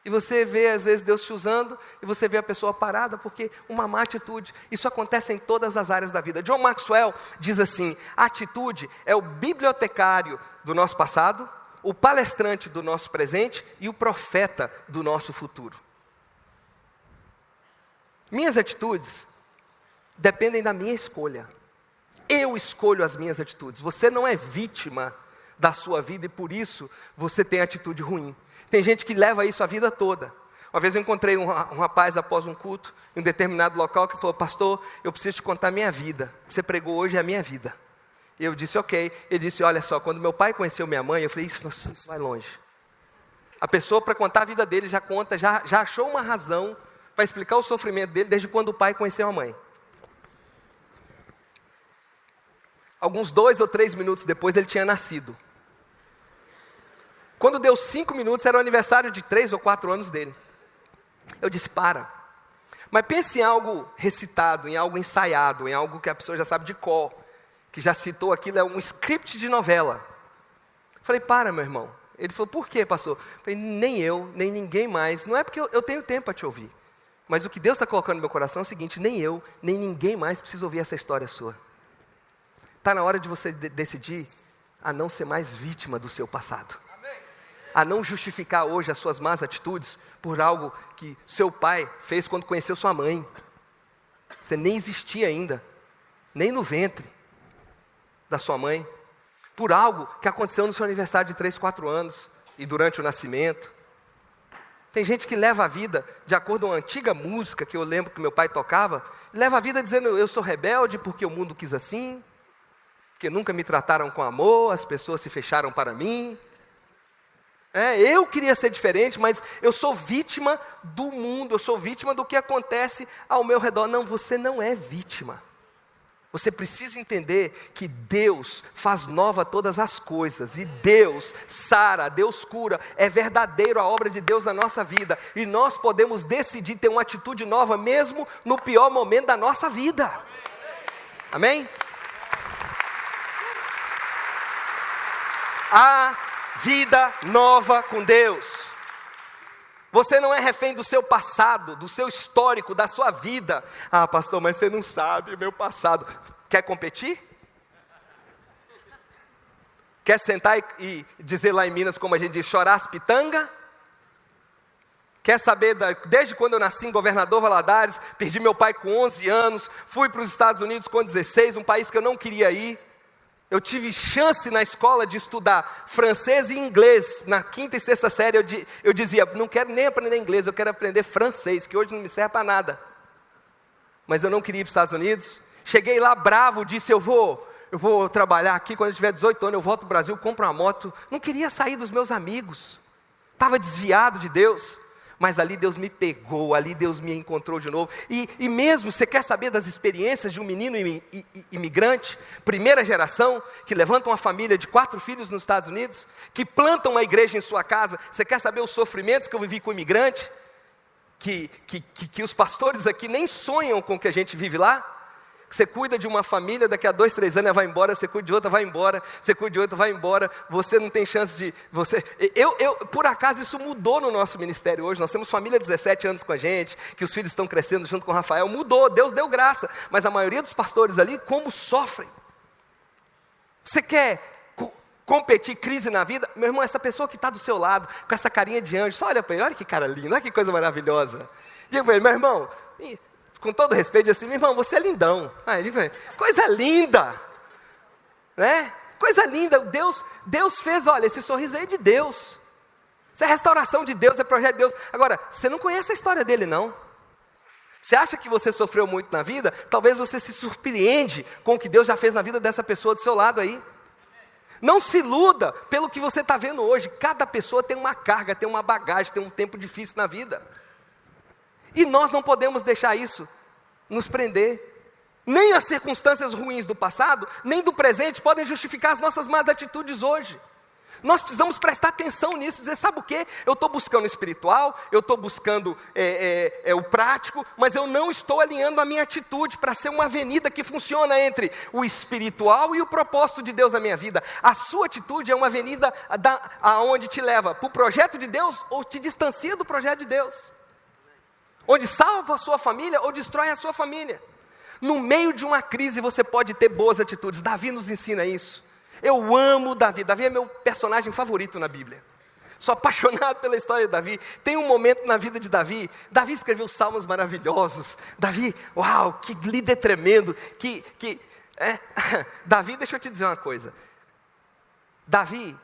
Speaker 1: E você vê às vezes Deus te usando, e você vê a pessoa parada, porque uma má atitude. Isso acontece em todas as áreas da vida. John Maxwell diz assim: a atitude é o bibliotecário do nosso passado, o palestrante do nosso presente e o profeta do nosso futuro. Minhas atitudes dependem da minha escolha. Eu escolho as minhas atitudes. Você não é vítima da sua vida e por isso você tem atitude ruim. Tem gente que leva isso a vida toda. Uma vez eu encontrei um rapaz após um culto, em um determinado local, que falou: pastor, eu preciso te contar a minha vida. O que você pregou hoje é a minha vida. E eu disse: ok. Ele disse: olha só, quando meu pai conheceu minha mãe, eu falei: isso vai longe. A pessoa, para contar a vida dele, já achou uma razão para explicar o sofrimento dele desde quando o pai conheceu a mãe. Alguns 2 ou 3 minutos depois ele tinha nascido. Quando deu 5 minutos, era o aniversário de 3 ou 4 anos dele. Eu disse: para. Mas pense em algo recitado, em algo ensaiado, em algo que a pessoa já sabe de cor, que já citou aquilo, é um script de novela. Eu falei: para, meu irmão. Ele falou: por quê, pastor? Eu falei: nem eu, nem ninguém mais. Não é porque eu tenho tempo para te ouvir. Mas o que Deus está colocando no meu coração é o seguinte: nem eu, nem ninguém mais precisa ouvir essa história sua. Está na hora de você decidir a não ser mais vítima do seu passado. A não justificar hoje as suas más atitudes por algo que seu pai fez quando conheceu sua mãe. Você nem existia ainda, nem no ventre da sua mãe. Por algo que aconteceu no seu aniversário de 3, 4 anos e durante o nascimento. Tem gente que leva a vida, de acordo com uma antiga música que eu lembro que meu pai tocava, leva a vida dizendo: eu sou rebelde porque o mundo quis assim, porque nunca me trataram com amor, as pessoas se fecharam para mim. Eu queria ser diferente, mas eu sou vítima do mundo, eu sou vítima do que acontece ao meu redor. Não, você não é vítima. Você precisa entender que Deus faz nova todas as coisas, e Deus sara, Deus cura, é verdadeiro a obra de Deus na nossa vida, e nós podemos decidir ter uma atitude nova, mesmo no pior momento da nossa vida. Amém? A vida nova com Deus. Você não é refém do seu passado, do seu histórico, da sua vida. Ah, pastor, mas você não sabe o meu passado. Quer competir? Quer sentar e dizer lá em Minas, como a gente diz, chorar as pitanga? Quer saber, desde quando eu nasci em Governador Valadares, perdi meu pai com 11 anos, fui para os Estados Unidos com 16, um país que eu não queria ir. Eu tive chance na escola de estudar francês e inglês. Na 5ª e 6ª série eu dizia: não quero nem aprender inglês, eu quero aprender francês, que hoje não me serve para nada. Mas eu não queria ir para os Estados Unidos. Cheguei lá bravo, disse: eu vou trabalhar aqui, quando eu tiver 18 anos eu volto para o Brasil, compro uma moto. Não queria sair dos meus amigos. Estava desviado de Deus. Mas ali Deus me pegou, ali Deus me encontrou de novo. E mesmo, você quer saber das experiências de um menino imigrante, primeira geração, que levanta uma família de 4 filhos nos Estados Unidos, que planta uma igreja em sua casa? Você quer saber os sofrimentos que eu vivi com o imigrante? Que os pastores aqui nem sonham com o que a gente vive lá? Você cuida de uma família, daqui a 2, 3 anos ela vai embora, você cuida de outra, vai embora, você cuida de outra, vai embora, você não tem chance de... Por acaso isso mudou no nosso ministério hoje, nós temos família de 17 anos com a gente, que os filhos estão crescendo junto com o Rafael, mudou, Deus deu graça, mas a maioria dos pastores ali, como sofrem? Você quer competir, crise na vida? Meu irmão, essa pessoa que está do seu lado, com essa carinha de anjo, só olha para ele, olha que cara lindo, olha que coisa maravilhosa. Diga para ele: meu irmão... com todo respeito, assim: meu irmão, você é lindão. Aí ele fala: coisa linda, né? Coisa linda, Deus fez, olha, esse sorriso aí é de Deus. Isso é restauração de Deus, é projeto de Deus. Agora, você não conhece a história dele, não. Você acha que você sofreu muito na vida? Talvez você se surpreende com o que Deus já fez na vida dessa pessoa do seu lado aí. Não se iluda pelo que você está vendo hoje. Cada pessoa tem uma carga, tem uma bagagem, tem um tempo difícil na vida. E nós não podemos deixar isso nos prender. Nem as circunstâncias ruins do passado, nem do presente podem justificar as nossas más atitudes hoje. Nós precisamos prestar atenção nisso, dizer, sabe o quê? Eu estou buscando o espiritual, eu estou buscando o prático, mas eu não estou alinhando a minha atitude para ser uma avenida que funciona entre o espiritual e o propósito de Deus na minha vida. A sua atitude é uma avenida aonde te leva para o projeto de Deus ou te distancia do projeto de Deus. Onde salva a sua família ou destrói a sua família. No meio de uma crise você pode ter boas atitudes. Davi nos ensina isso. Eu amo Davi. Davi é meu personagem favorito na Bíblia. Sou apaixonado pela história de Davi. Tem um momento na vida de Davi. Davi escreveu salmos maravilhosos. Davi, uau, que líder tremendo. Davi, deixa eu te dizer uma coisa. Davi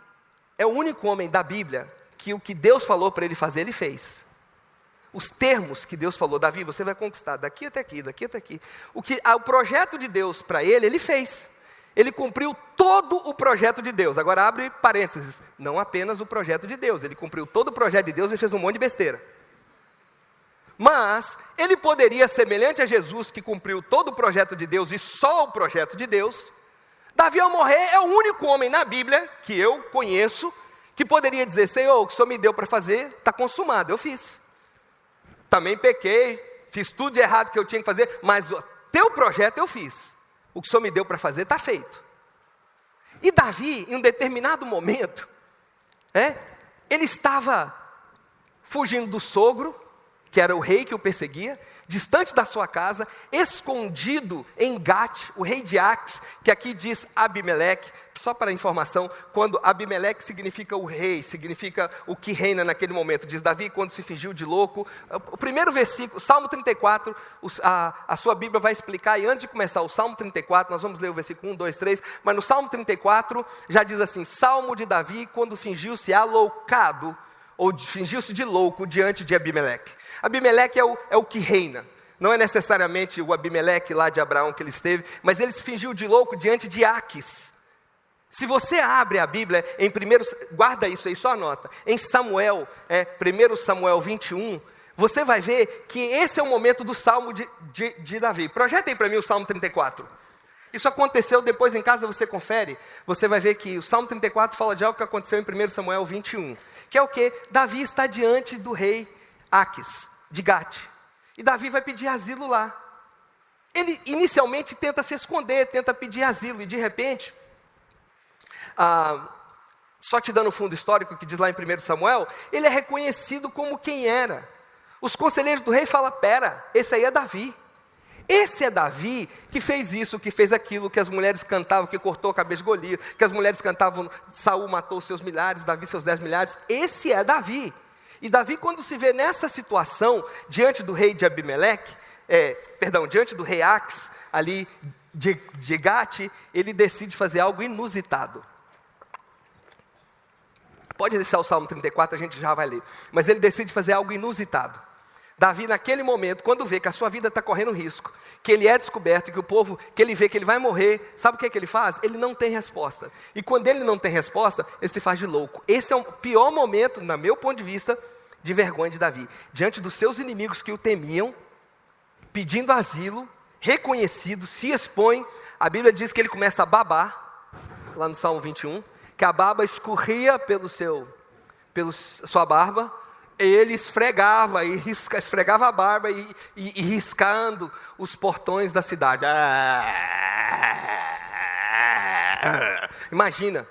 Speaker 1: é o único homem da Bíblia que o que Deus falou para ele fazer, ele fez. Os termos que Deus falou, Davi, você vai conquistar daqui até aqui, daqui até aqui. O projeto de Deus para ele, ele fez. Ele cumpriu todo o projeto de Deus. Agora abre parênteses, não apenas o projeto de Deus. Ele cumpriu todo o projeto de Deus e fez um monte de besteira. Mas ele poderia, semelhante a Jesus, que cumpriu todo o projeto de Deus e só o projeto de Deus. Davi, ao morrer, é o único homem na Bíblia que eu conheço que poderia dizer, Senhor, o que o Senhor me deu para fazer está consumado, eu fiz. Também pequei, fiz tudo de errado que eu tinha que fazer, mas o teu projeto eu fiz. O que o Senhor me deu para fazer está feito. E Davi, em um determinado momento, ele estava fugindo do sogro, que era o rei que o perseguia, distante da sua casa, escondido em Gate, o rei de Ax, que aqui diz Abimeleque, só para informação, quando Abimeleque significa o rei, significa o que reina naquele momento, diz Davi, quando se fingiu de louco. O primeiro versículo, Salmo 34, a sua Bíblia vai explicar, e antes de começar o Salmo 34, nós vamos ler o versículo 1, 2, 3, mas no Salmo 34, já diz assim, Salmo de Davi, quando fingiu-se aloucado, ou fingiu-se de louco diante de Abimeleque. Abimeleque é o que reina. Não é necessariamente o Abimeleque lá de Abraão que ele esteve, mas ele se fingiu de louco diante de Aques. Se você abre a Bíblia, guarda isso aí, só anota. Em Samuel, 1 Samuel 21, você vai ver que esse é o momento do Salmo de Davi. Projeta aí para mim o Salmo 34. Isso aconteceu, depois em casa você confere, você vai ver que o Salmo 34 fala de algo que aconteceu em 1 Samuel 21. Que é o que? Davi está diante do rei Aques, de Gate. E Davi vai pedir asilo lá. Ele inicialmente tenta se esconder, tenta pedir asilo. E de repente, só te dando o fundo histórico que diz lá em 1 Samuel, ele é reconhecido como quem era. Os conselheiros do rei falam, pera, esse aí é Davi. Esse é Davi que fez isso, que fez aquilo, que as mulheres cantavam, que cortou a cabeça de Golias, que as mulheres cantavam, Saul matou seus milhares, Davi seus 10 milhares. Esse é Davi. E Davi, quando se vê nessa situação, diante do rei de Abimeleque, diante do rei Aques, ali de Gate, ele decide fazer algo inusitado. Pode deixar o Salmo 34, a gente já vai ler. Mas ele decide fazer algo inusitado. Davi, naquele momento, quando vê que a sua vida está correndo risco, que ele é descoberto, que o povo, que ele vê que ele vai morrer, sabe o que ele faz? Ele não tem resposta. E quando ele não tem resposta, ele se faz de louco. Esse é o pior momento, no meu ponto de vista, de vergonha de Davi. Diante dos seus inimigos que o temiam, pedindo asilo, reconhecido, se expõe, a Bíblia diz que ele começa a babar, lá no Salmo 21, que a baba escorria pela sua barba, ele esfregava a barba e riscando os portões da cidade. Imagina,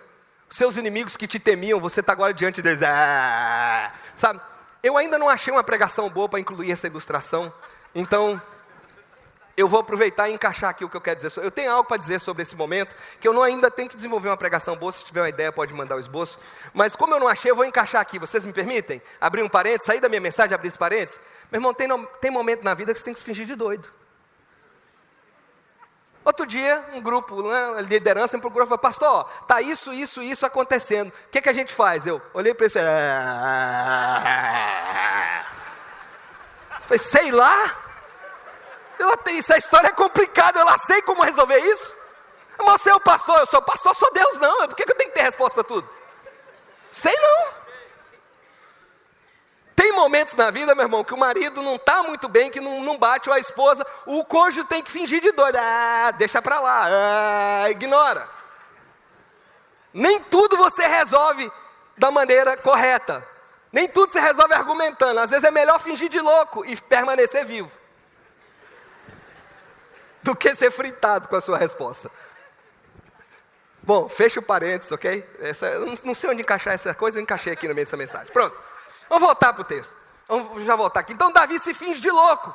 Speaker 1: seus inimigos que te temiam, você está agora diante deles. Sabe, eu ainda não achei uma pregação boa para incluir essa ilustração, então eu vou aproveitar e encaixar aqui o que eu quero dizer. Eu tenho algo para dizer sobre esse momento, que eu ainda tenho que desenvolver uma pregação boa. Se tiver uma ideia, pode mandar o esboço. Mas como eu não achei, eu vou encaixar aqui. Vocês me permitem? Abrir um parênteses, sair da minha mensagem, abrir esse parênteses? Meu irmão, tem momento na vida que você tem que se fingir de doido. Outro dia, um grupo, a liderança me procurou e falou, pastor, está isso acontecendo. O que a gente faz? Eu olhei para ele e falei, sei lá. Essa história é complicada, eu lá sei como resolver isso. Mas você é o pastor, eu sou pastor, sou Deus, não. Por que eu tenho que ter resposta para tudo? Sei não. Tem momentos na vida, meu irmão, que o marido não está muito bem, que não bate, ou a esposa, o cônjuge tem que fingir de doido. Deixa para lá, ignora. Nem tudo você resolve da maneira correta. Nem tudo você resolve argumentando. Às vezes é melhor fingir de louco e permanecer vivo do que ser fritado com a sua resposta. Bom, fecha o parênteses, ok? Eu não sei onde encaixar essa coisa, eu encaixei aqui no meio dessa mensagem. Pronto, vamos voltar para o texto. Vamos já voltar aqui. Então Davi se finge de louco.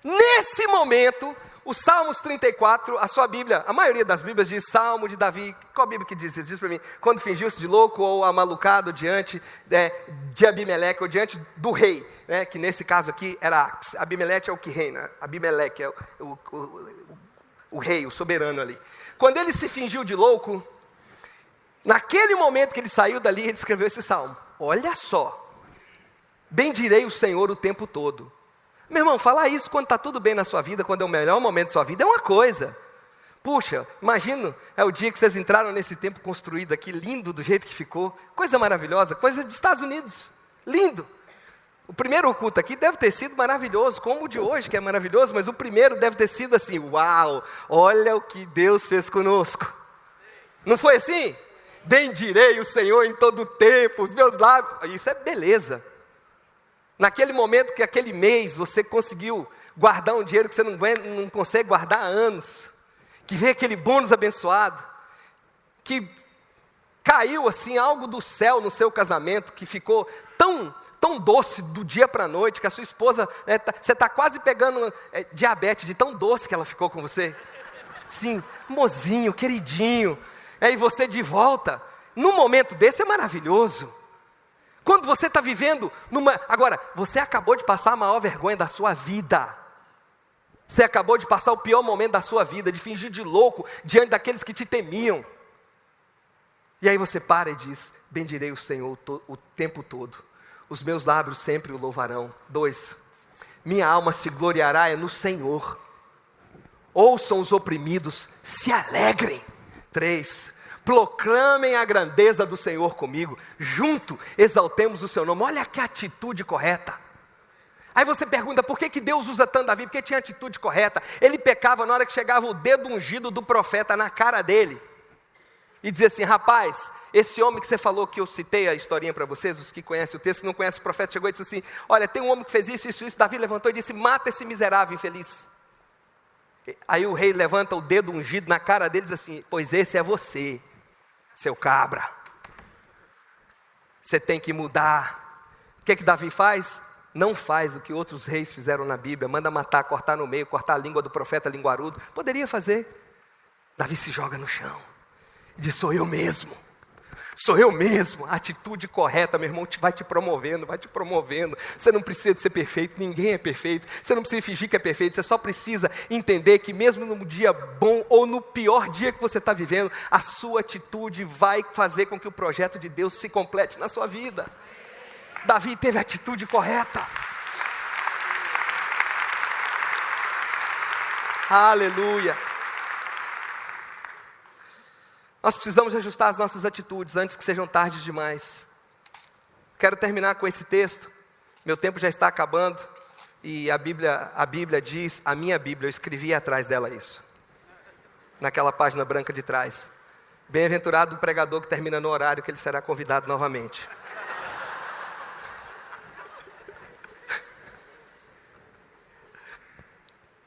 Speaker 1: Nesse momento, o Salmos 34, a sua Bíblia, a maioria das Bíblias diz Salmo de Davi. Qual Bíblia que diz isso? Diz para mim, quando fingiu-se de louco ou amalucado diante de Abimeleque, ou diante do rei, né, que nesse caso aqui era Abimeleque é o que reina, Abimeleque é o rei, o soberano ali. Quando ele se fingiu de louco, naquele momento que ele saiu dali, ele escreveu esse salmo. Olha só, bendirei o Senhor o tempo todo. Meu irmão, falar isso quando está tudo bem na sua vida, quando é o melhor momento da sua vida, é uma coisa. Puxa, imagino, é o dia que vocês entraram nesse templo construído aqui, lindo do jeito que ficou, coisa maravilhosa, coisa dos Estados Unidos, lindo. O primeiro culto aqui deve ter sido maravilhoso, como o de hoje, que é maravilhoso, mas o primeiro deve ter sido assim, uau, olha o que Deus fez conosco. Não foi assim? Bendirei o Senhor em todo o tempo, os meus lábios, isso é beleza. Naquele momento que aquele mês você conseguiu guardar um dinheiro que você não consegue guardar há anos, que veio aquele bônus abençoado, que caiu assim algo do céu no seu casamento, que ficou tão doce do dia para a noite, que a sua esposa, você está quase pegando diabetes de tão doce que ela ficou com você. Sim, mozinho, queridinho, e você de volta, num momento desse é maravilhoso. Quando você está vivendo agora, você acabou de passar a maior vergonha da sua vida. Você acabou de passar o pior momento da sua vida, de fingir de louco diante daqueles que te temiam. E aí você para e diz, bendirei o Senhor o tempo todo. Os meus lábios sempre o louvarão. 2, minha alma se gloriará no Senhor. Ouçam os oprimidos, se alegrem. 3, proclamem a grandeza do Senhor comigo. Junto, exaltemos o seu nome. Olha que atitude correta. Aí você pergunta, por que Deus usa tanto Davi? Porque tinha atitude correta. Ele pecava na hora que chegava o dedo ungido do profeta na cara dele. E dizia assim, rapaz, esse homem que você falou, que eu citei a historinha para vocês, os que conhecem o texto, não conhecem o profeta, chegou e disse assim, olha, tem um homem que fez isso, Davi levantou e disse, mata esse miserável infeliz. Aí o rei levanta o dedo ungido na cara dele e diz assim, pois esse é você, seu cabra. Você tem que mudar. O que Davi faz? Não faz o que outros reis fizeram na Bíblia, manda matar, cortar no meio, cortar a língua do profeta linguarudo. Poderia fazer. Davi se joga no chão. Diz, sou eu mesmo, a atitude correta, meu irmão, vai te promovendo, você não precisa de ser perfeito, ninguém é perfeito, você não precisa fingir que é perfeito, você só precisa entender que mesmo no dia bom ou no pior dia que você está vivendo, a sua atitude vai fazer com que o projeto de Deus se complete na sua vida. Davi teve a atitude correta. Aleluia. Nós precisamos ajustar as nossas atitudes antes que sejam tarde demais. Quero terminar com esse texto. Meu tempo já está acabando. E a Bíblia diz, a minha Bíblia, eu escrevi atrás dela isso. Naquela página branca de trás. Bem-aventurado o pregador que termina no horário que ele será convidado novamente.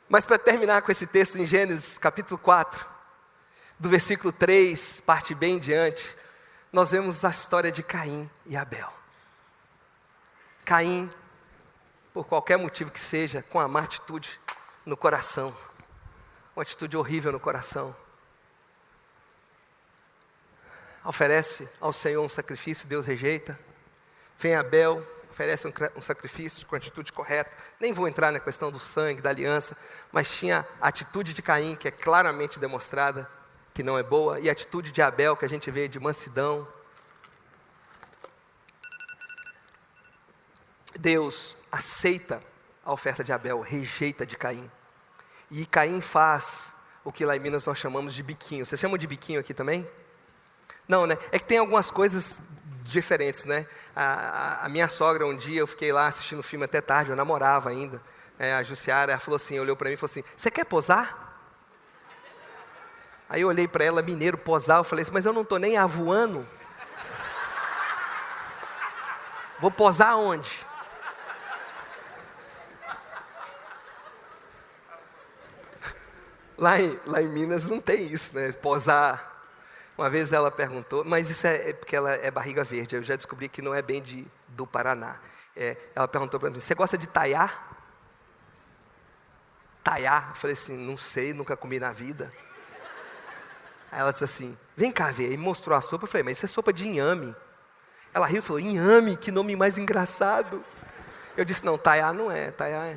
Speaker 1: Mas para terminar com esse texto em Gênesis capítulo 4, do versículo 3, parte bem em diante, nós vemos a história de Caim e Abel. Caim, por qualquer motivo que seja, com a má atitude no coração, uma atitude horrível no coração, oferece ao Senhor um sacrifício, Deus rejeita. Vem Abel, oferece um sacrifício com a atitude correta. Nem vou entrar na questão do sangue, da aliança, mas tinha a atitude de Caim, que é claramente demonstrada que não é boa, e a atitude de Abel, que a gente vê de mansidão. Deus aceita a oferta de Abel, rejeita de Caim. E Caim faz o que lá em Minas nós chamamos de biquinho. Vocês chamam de biquinho aqui também? Não, né? É que tem algumas coisas diferentes, né? A minha sogra, um dia, eu fiquei lá assistindo o filme até tarde, eu namorava ainda. A Jussiara, ela falou assim, olhou para mim e falou assim, você quer posar? Aí eu olhei para ela, mineiro, posar, eu falei assim, mas eu não estou nem avoando. Vou posar onde? Lá em Minas não tem isso, né? Posar. Uma vez ela perguntou, mas isso é porque ela é barriga verde, eu já descobri que não é bem do Paraná. Ela perguntou para mim, você gosta de taiar? Taiar? Eu falei assim, não sei, nunca comi na vida. Aí ela disse assim, vem cá ver, e mostrou a sopa, eu falei, mas isso é sopa de inhame. Ela riu e falou, inhame, que nome mais engraçado. Eu disse, não, taiar não é, taiar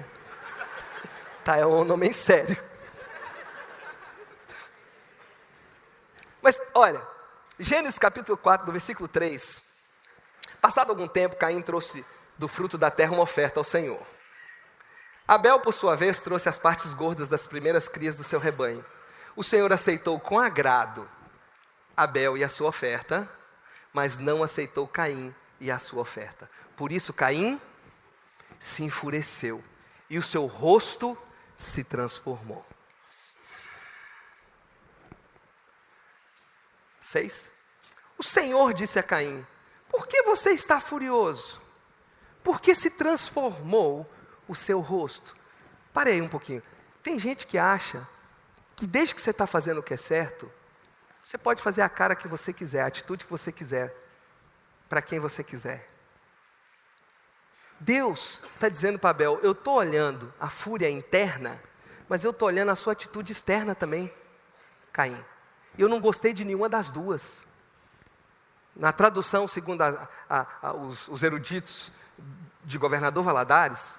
Speaker 1: é um nome em sério. Mas, olha, Gênesis capítulo 4, do versículo 3. Passado algum tempo, Caim trouxe do fruto da terra uma oferta ao Senhor. Abel, por sua vez, trouxe as partes gordas das primeiras crias do seu rebanho. O Senhor aceitou com agrado Abel e a sua oferta, mas não aceitou Caim e a sua oferta. Por isso Caim se enfureceu e o seu rosto se transformou. 6. O Senhor disse a Caim, por que você está furioso? Por que se transformou o seu rosto? Pare aí um pouquinho. Tem gente que acha que desde que você está fazendo o que é certo, você pode fazer a cara que você quiser, a atitude que você quiser, para quem você quiser. Deus está dizendo para Abel, eu estou olhando a fúria interna, mas eu estou olhando a sua atitude externa também, Caim. E eu não gostei de nenhuma das duas. Na tradução, segundo os eruditos de Governador Valadares,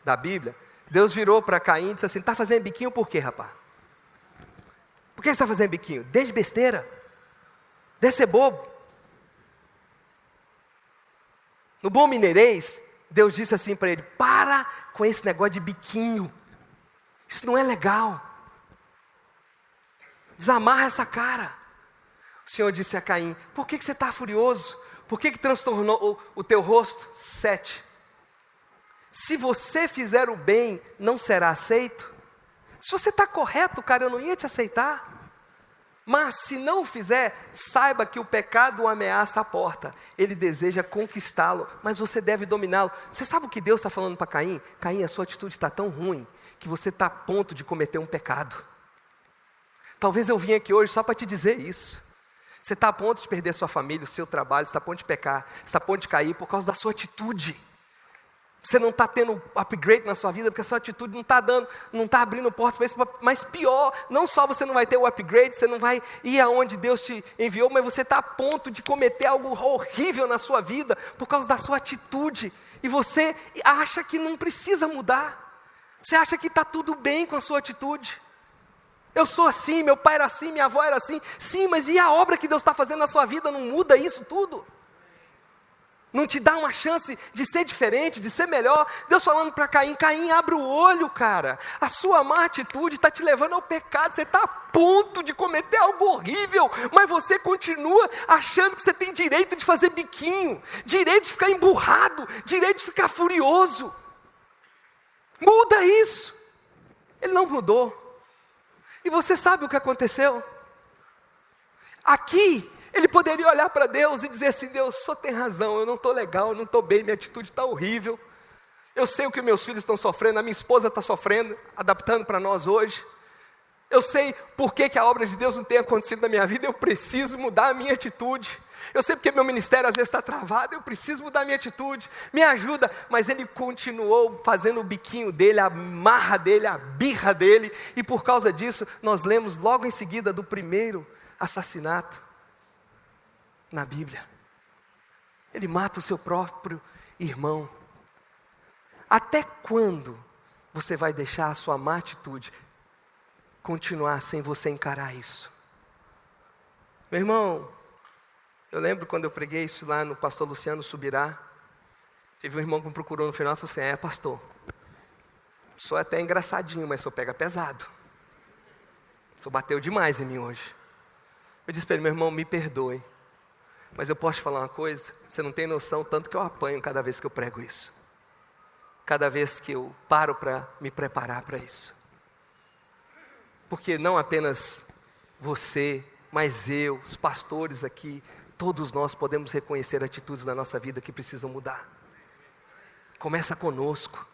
Speaker 1: da Bíblia, Deus virou para Caim e disse assim, está fazendo biquinho por quê, rapaz? Por que você está fazendo biquinho? Deixa de besteira. Deixa de ser bobo. No bom mineirês, Deus disse assim para ele, para com esse negócio de biquinho. Isso não é legal. Desamarra essa cara. O Senhor disse a Caim, por que você está furioso? Por que transtornou o teu rosto? 7. Se você fizer o bem, não será aceito? Se você está correto, cara, eu não ia te aceitar. Mas se não o fizer, saiba que o pecado o ameaça a porta. Ele deseja conquistá-lo, mas você deve dominá-lo. Você sabe o que Deus está falando para Caim? Caim, a sua atitude está tão ruim, que você está a ponto de cometer um pecado. Talvez eu vim aqui hoje só para te dizer isso. Você está a ponto de perder sua família, o seu trabalho, você está a ponto de pecar, você está a ponto de cair por causa da sua atitude. Você não está tendo upgrade na sua vida, porque a sua atitude não está dando, não está abrindo portas para isso, mas pior, não só você não vai ter o upgrade, você não vai ir aonde Deus te enviou, mas você está a ponto de cometer algo horrível na sua vida, por causa da sua atitude, e você acha que não precisa mudar, você acha que está tudo bem com a sua atitude. Eu sou assim, meu pai era assim, minha avó era assim, sim, mas e a obra que Deus está fazendo na sua vida não muda isso tudo? Não te dá uma chance de ser diferente, de ser melhor? Deus falando para Caim, Caim, abre o olho, cara. A sua má atitude está te levando ao pecado. Você está a ponto de cometer algo horrível, mas você continua achando que você tem direito de fazer biquinho, direito de ficar emburrado, direito de ficar furioso. Muda isso. Ele não mudou. E você sabe o que aconteceu? Aqui, ele poderia olhar para Deus e dizer assim, Deus, só tem razão, eu não estou legal, eu não estou bem, minha atitude está horrível. Eu sei o que meus filhos estão sofrendo, a minha esposa está sofrendo, adaptando para nós hoje. Eu sei por que a obra de Deus não tem acontecido na minha vida, eu preciso mudar a minha atitude. Eu sei porque meu ministério às vezes está travado, eu preciso mudar a minha atitude, me ajuda. Mas ele continuou fazendo o biquinho dele, a marra dele, a birra dele. E por causa disso, nós lemos logo em seguida do primeiro assassinato na Bíblia. Ele mata o seu próprio irmão. Até quando você vai deixar a sua má atitude continuar sem você encarar isso? Meu irmão, eu lembro quando eu preguei isso lá no pastor Luciano Subirá, teve um irmão que me procurou no final e falou assim, pastor, sou até engraçadinho, mas sou pega pesado. Só bateu demais em mim hoje. Eu disse para ele, meu irmão, me perdoe, Mas eu posso te falar uma coisa, você não tem noção tanto que eu apanho cada vez que eu prego isso. Cada vez que eu paro para me preparar para isso. Porque não apenas você, mas eu, os pastores aqui, todos nós podemos reconhecer atitudes na nossa vida que precisam mudar. Começa conosco.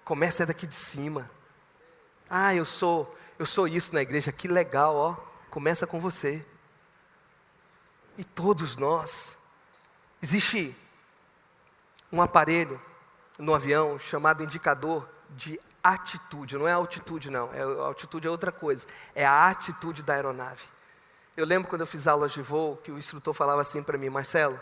Speaker 1: Começa daqui de cima. Ah, eu sou isso na igreja, que legal, ó. Começa com você. E todos nós. Existe um aparelho no avião chamado indicador de atitude. Não é altitude não, altitude é outra coisa. É a atitude da aeronave. Eu lembro quando eu fiz aulas de voo, que o instrutor falava assim para mim: Marcelo,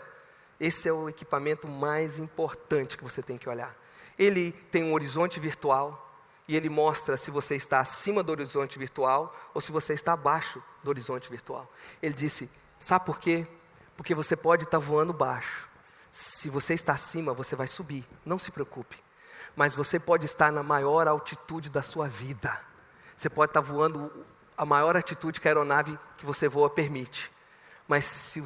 Speaker 1: esse é o equipamento mais importante que você tem que olhar. Ele tem um horizonte virtual e ele mostra se você está acima do horizonte virtual ou se você está abaixo do horizonte virtual. Ele disse: sabe por quê? Porque você pode estar voando baixo. Se você está acima, você vai subir, não se preocupe. Mas você pode estar na maior altitude da sua vida. Você pode estar voando a maior altitude que a aeronave que você voa permite. Mas se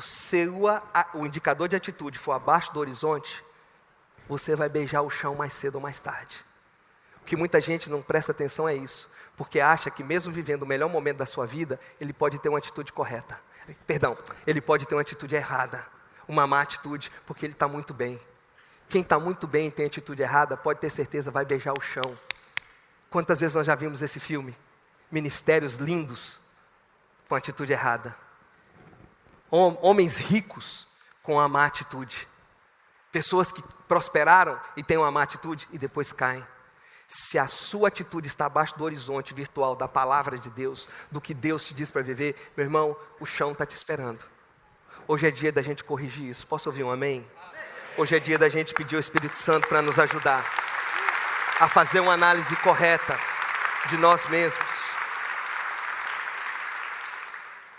Speaker 1: o indicador de atitude for abaixo do horizonte, você vai beijar o chão mais cedo ou mais tarde. O que muita gente não presta atenção é isso, porque acha que mesmo vivendo o melhor momento da sua vida, ele pode ter uma atitude correta. Ele pode ter uma atitude errada, uma má atitude, porque ele está muito bem. Quem está muito bem e tem atitude errada, pode ter certeza, vai beijar o chão. Quantas vezes nós já vimos esse filme? Ministérios lindos com atitude errada. Homens ricos com a má atitude. Pessoas que prosperaram e têm uma má atitude e depois caem. Se a sua atitude está abaixo do horizonte virtual da palavra de Deus, do que Deus te diz para viver, meu irmão, o chão está te esperando. Hoje é dia da gente corrigir isso. Posso ouvir um amém? Hoje é dia da gente pedir ao Espírito Santo para nos ajudar a fazer uma análise correta de nós mesmos.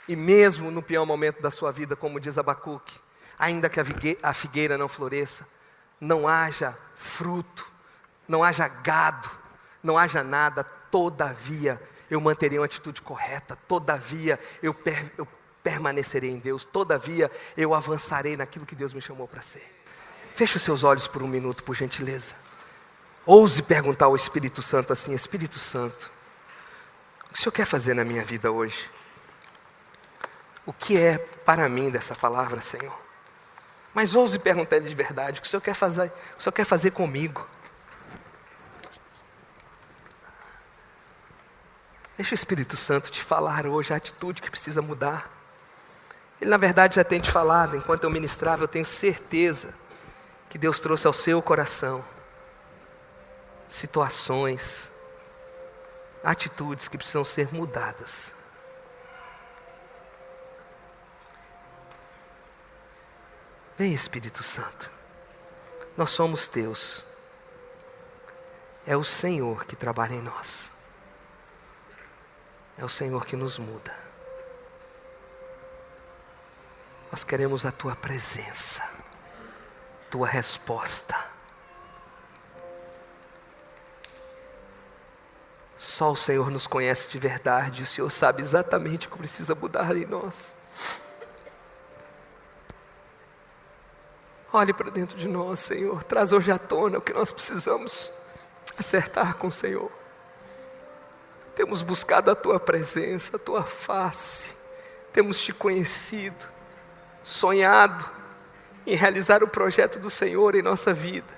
Speaker 1: E mesmo no pior momento da sua vida, como diz Abacuque, ainda que a figueira não floresça, não haja fruto, não haja gado, não haja nada, todavia eu manterei uma atitude correta, todavia eu permanecerei em Deus, todavia eu avançarei naquilo que Deus me chamou para ser. Feche os seus olhos por um minuto, por gentileza. Ouse perguntar ao Espírito Santo assim: Espírito Santo, o que o Senhor quer fazer na minha vida hoje? O que é para mim dessa palavra, Senhor? Mas ouse perguntar Ele de verdade: o que o Senhor quer fazer, o Senhor quer fazer comigo? Deixa o Espírito Santo te falar hoje a atitude que precisa mudar. Ele na verdade já tem te falado, enquanto eu ministrava, eu tenho certeza que Deus trouxe ao seu coração situações, atitudes que precisam ser mudadas. Vem, Espírito Santo, nós somos teus, é o Senhor que trabalha em nós, é o Senhor que nos muda. Nós queremos a tua presença, tua resposta. Só o Senhor nos conhece de verdade, o Senhor sabe exatamente o que precisa mudar em nós. Olhe para dentro de nós, Senhor, traz hoje à tona o que nós precisamos acertar com o Senhor. Temos buscado a tua presença, a tua face, temos te conhecido, sonhado em realizar o projeto do Senhor em nossa vida.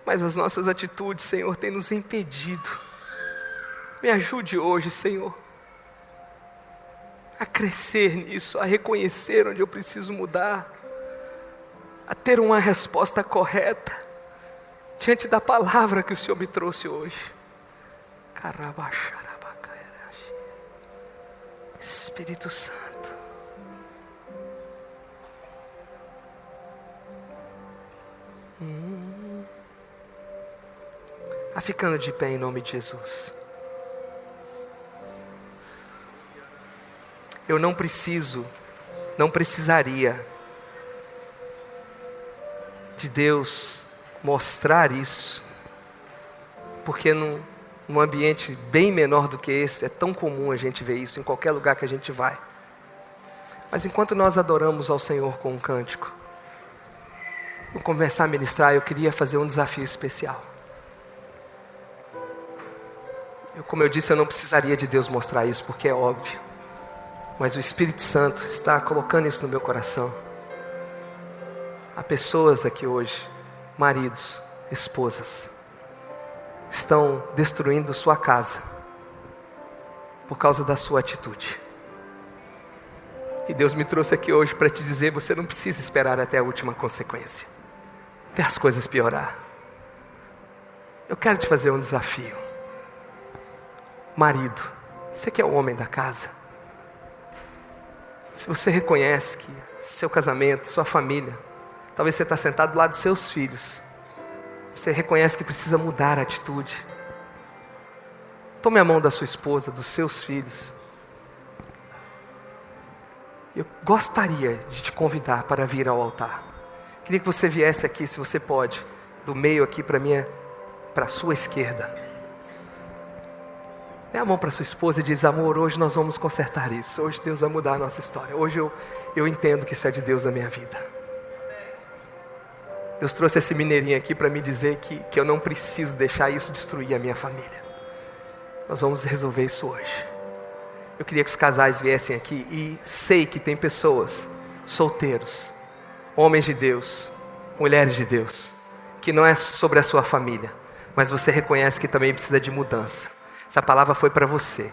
Speaker 1: Mas as nossas atitudes, Senhor, têm nos impedido. Me ajude hoje, Senhor, a crescer nisso, a reconhecer onde eu preciso mudar, a ter uma resposta correta diante da palavra que o Senhor me trouxe hoje. Espírito Santo, ficando de pé em nome de Jesus. Eu não precisaria de Deus mostrar isso, porque num ambiente bem menor do que esse, é tão comum a gente ver isso em qualquer lugar que a gente vai. Mas enquanto nós adoramos ao Senhor com um cântico, vou começar a ministrar, eu queria fazer um desafio especial. Como eu disse, eu não precisaria de Deus mostrar isso, porque é óbvio. Mas o Espírito Santo está colocando isso no meu coração. Há pessoas aqui hoje, maridos, esposas, estão destruindo sua casa por causa da sua atitude. E Deus me trouxe aqui hoje para te dizer, você não precisa esperar até a última consequência, até as coisas piorar. Eu quero te fazer um desafio. Marido, você que é o homem da casa, se você reconhece que seu casamento, sua família, talvez você está sentado do lado dos seus filhos, você reconhece que precisa mudar a atitude, tome a mão da sua esposa, dos seus filhos. Eu gostaria de te convidar para vir ao altar. Queria que você viesse aqui, se você pode, do meio aqui para a sua esquerda. Dê a mão para sua esposa e diz, amor, hoje nós vamos consertar isso. Hoje Deus vai mudar a nossa história. Hoje eu entendo que isso é de Deus na minha vida. Deus trouxe esse mineirinho aqui para me dizer que eu não preciso deixar isso destruir a minha família. Nós vamos resolver isso hoje. Eu queria que os casais viessem aqui e sei que tem pessoas, solteiros, homens de Deus, mulheres de Deus, que não é sobre a sua família, mas você reconhece que também precisa de mudança. Essa palavra foi para você.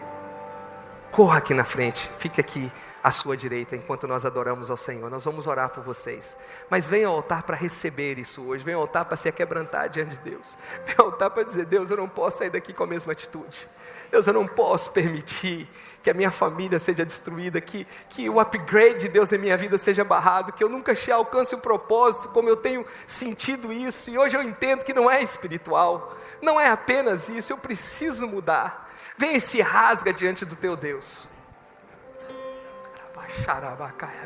Speaker 1: Corra aqui na frente, fique aqui à sua direita, enquanto nós adoramos ao Senhor. Nós vamos orar por vocês. Mas venha ao altar para receber isso hoje. Venha ao altar para se aquebrantar diante de Deus. Venha ao altar para dizer, Deus, eu não posso sair daqui com a mesma atitude. Deus, eu não posso permitir que a minha família seja destruída, que o upgrade de Deus na minha vida seja barrado, que eu nunca alcance o propósito como eu tenho sentido isso. E hoje eu entendo que não é espiritual, não é apenas isso, eu preciso mudar. Vem e se rasga diante do teu Deus.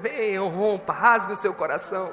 Speaker 1: Vem, rompa, rasga o seu coração.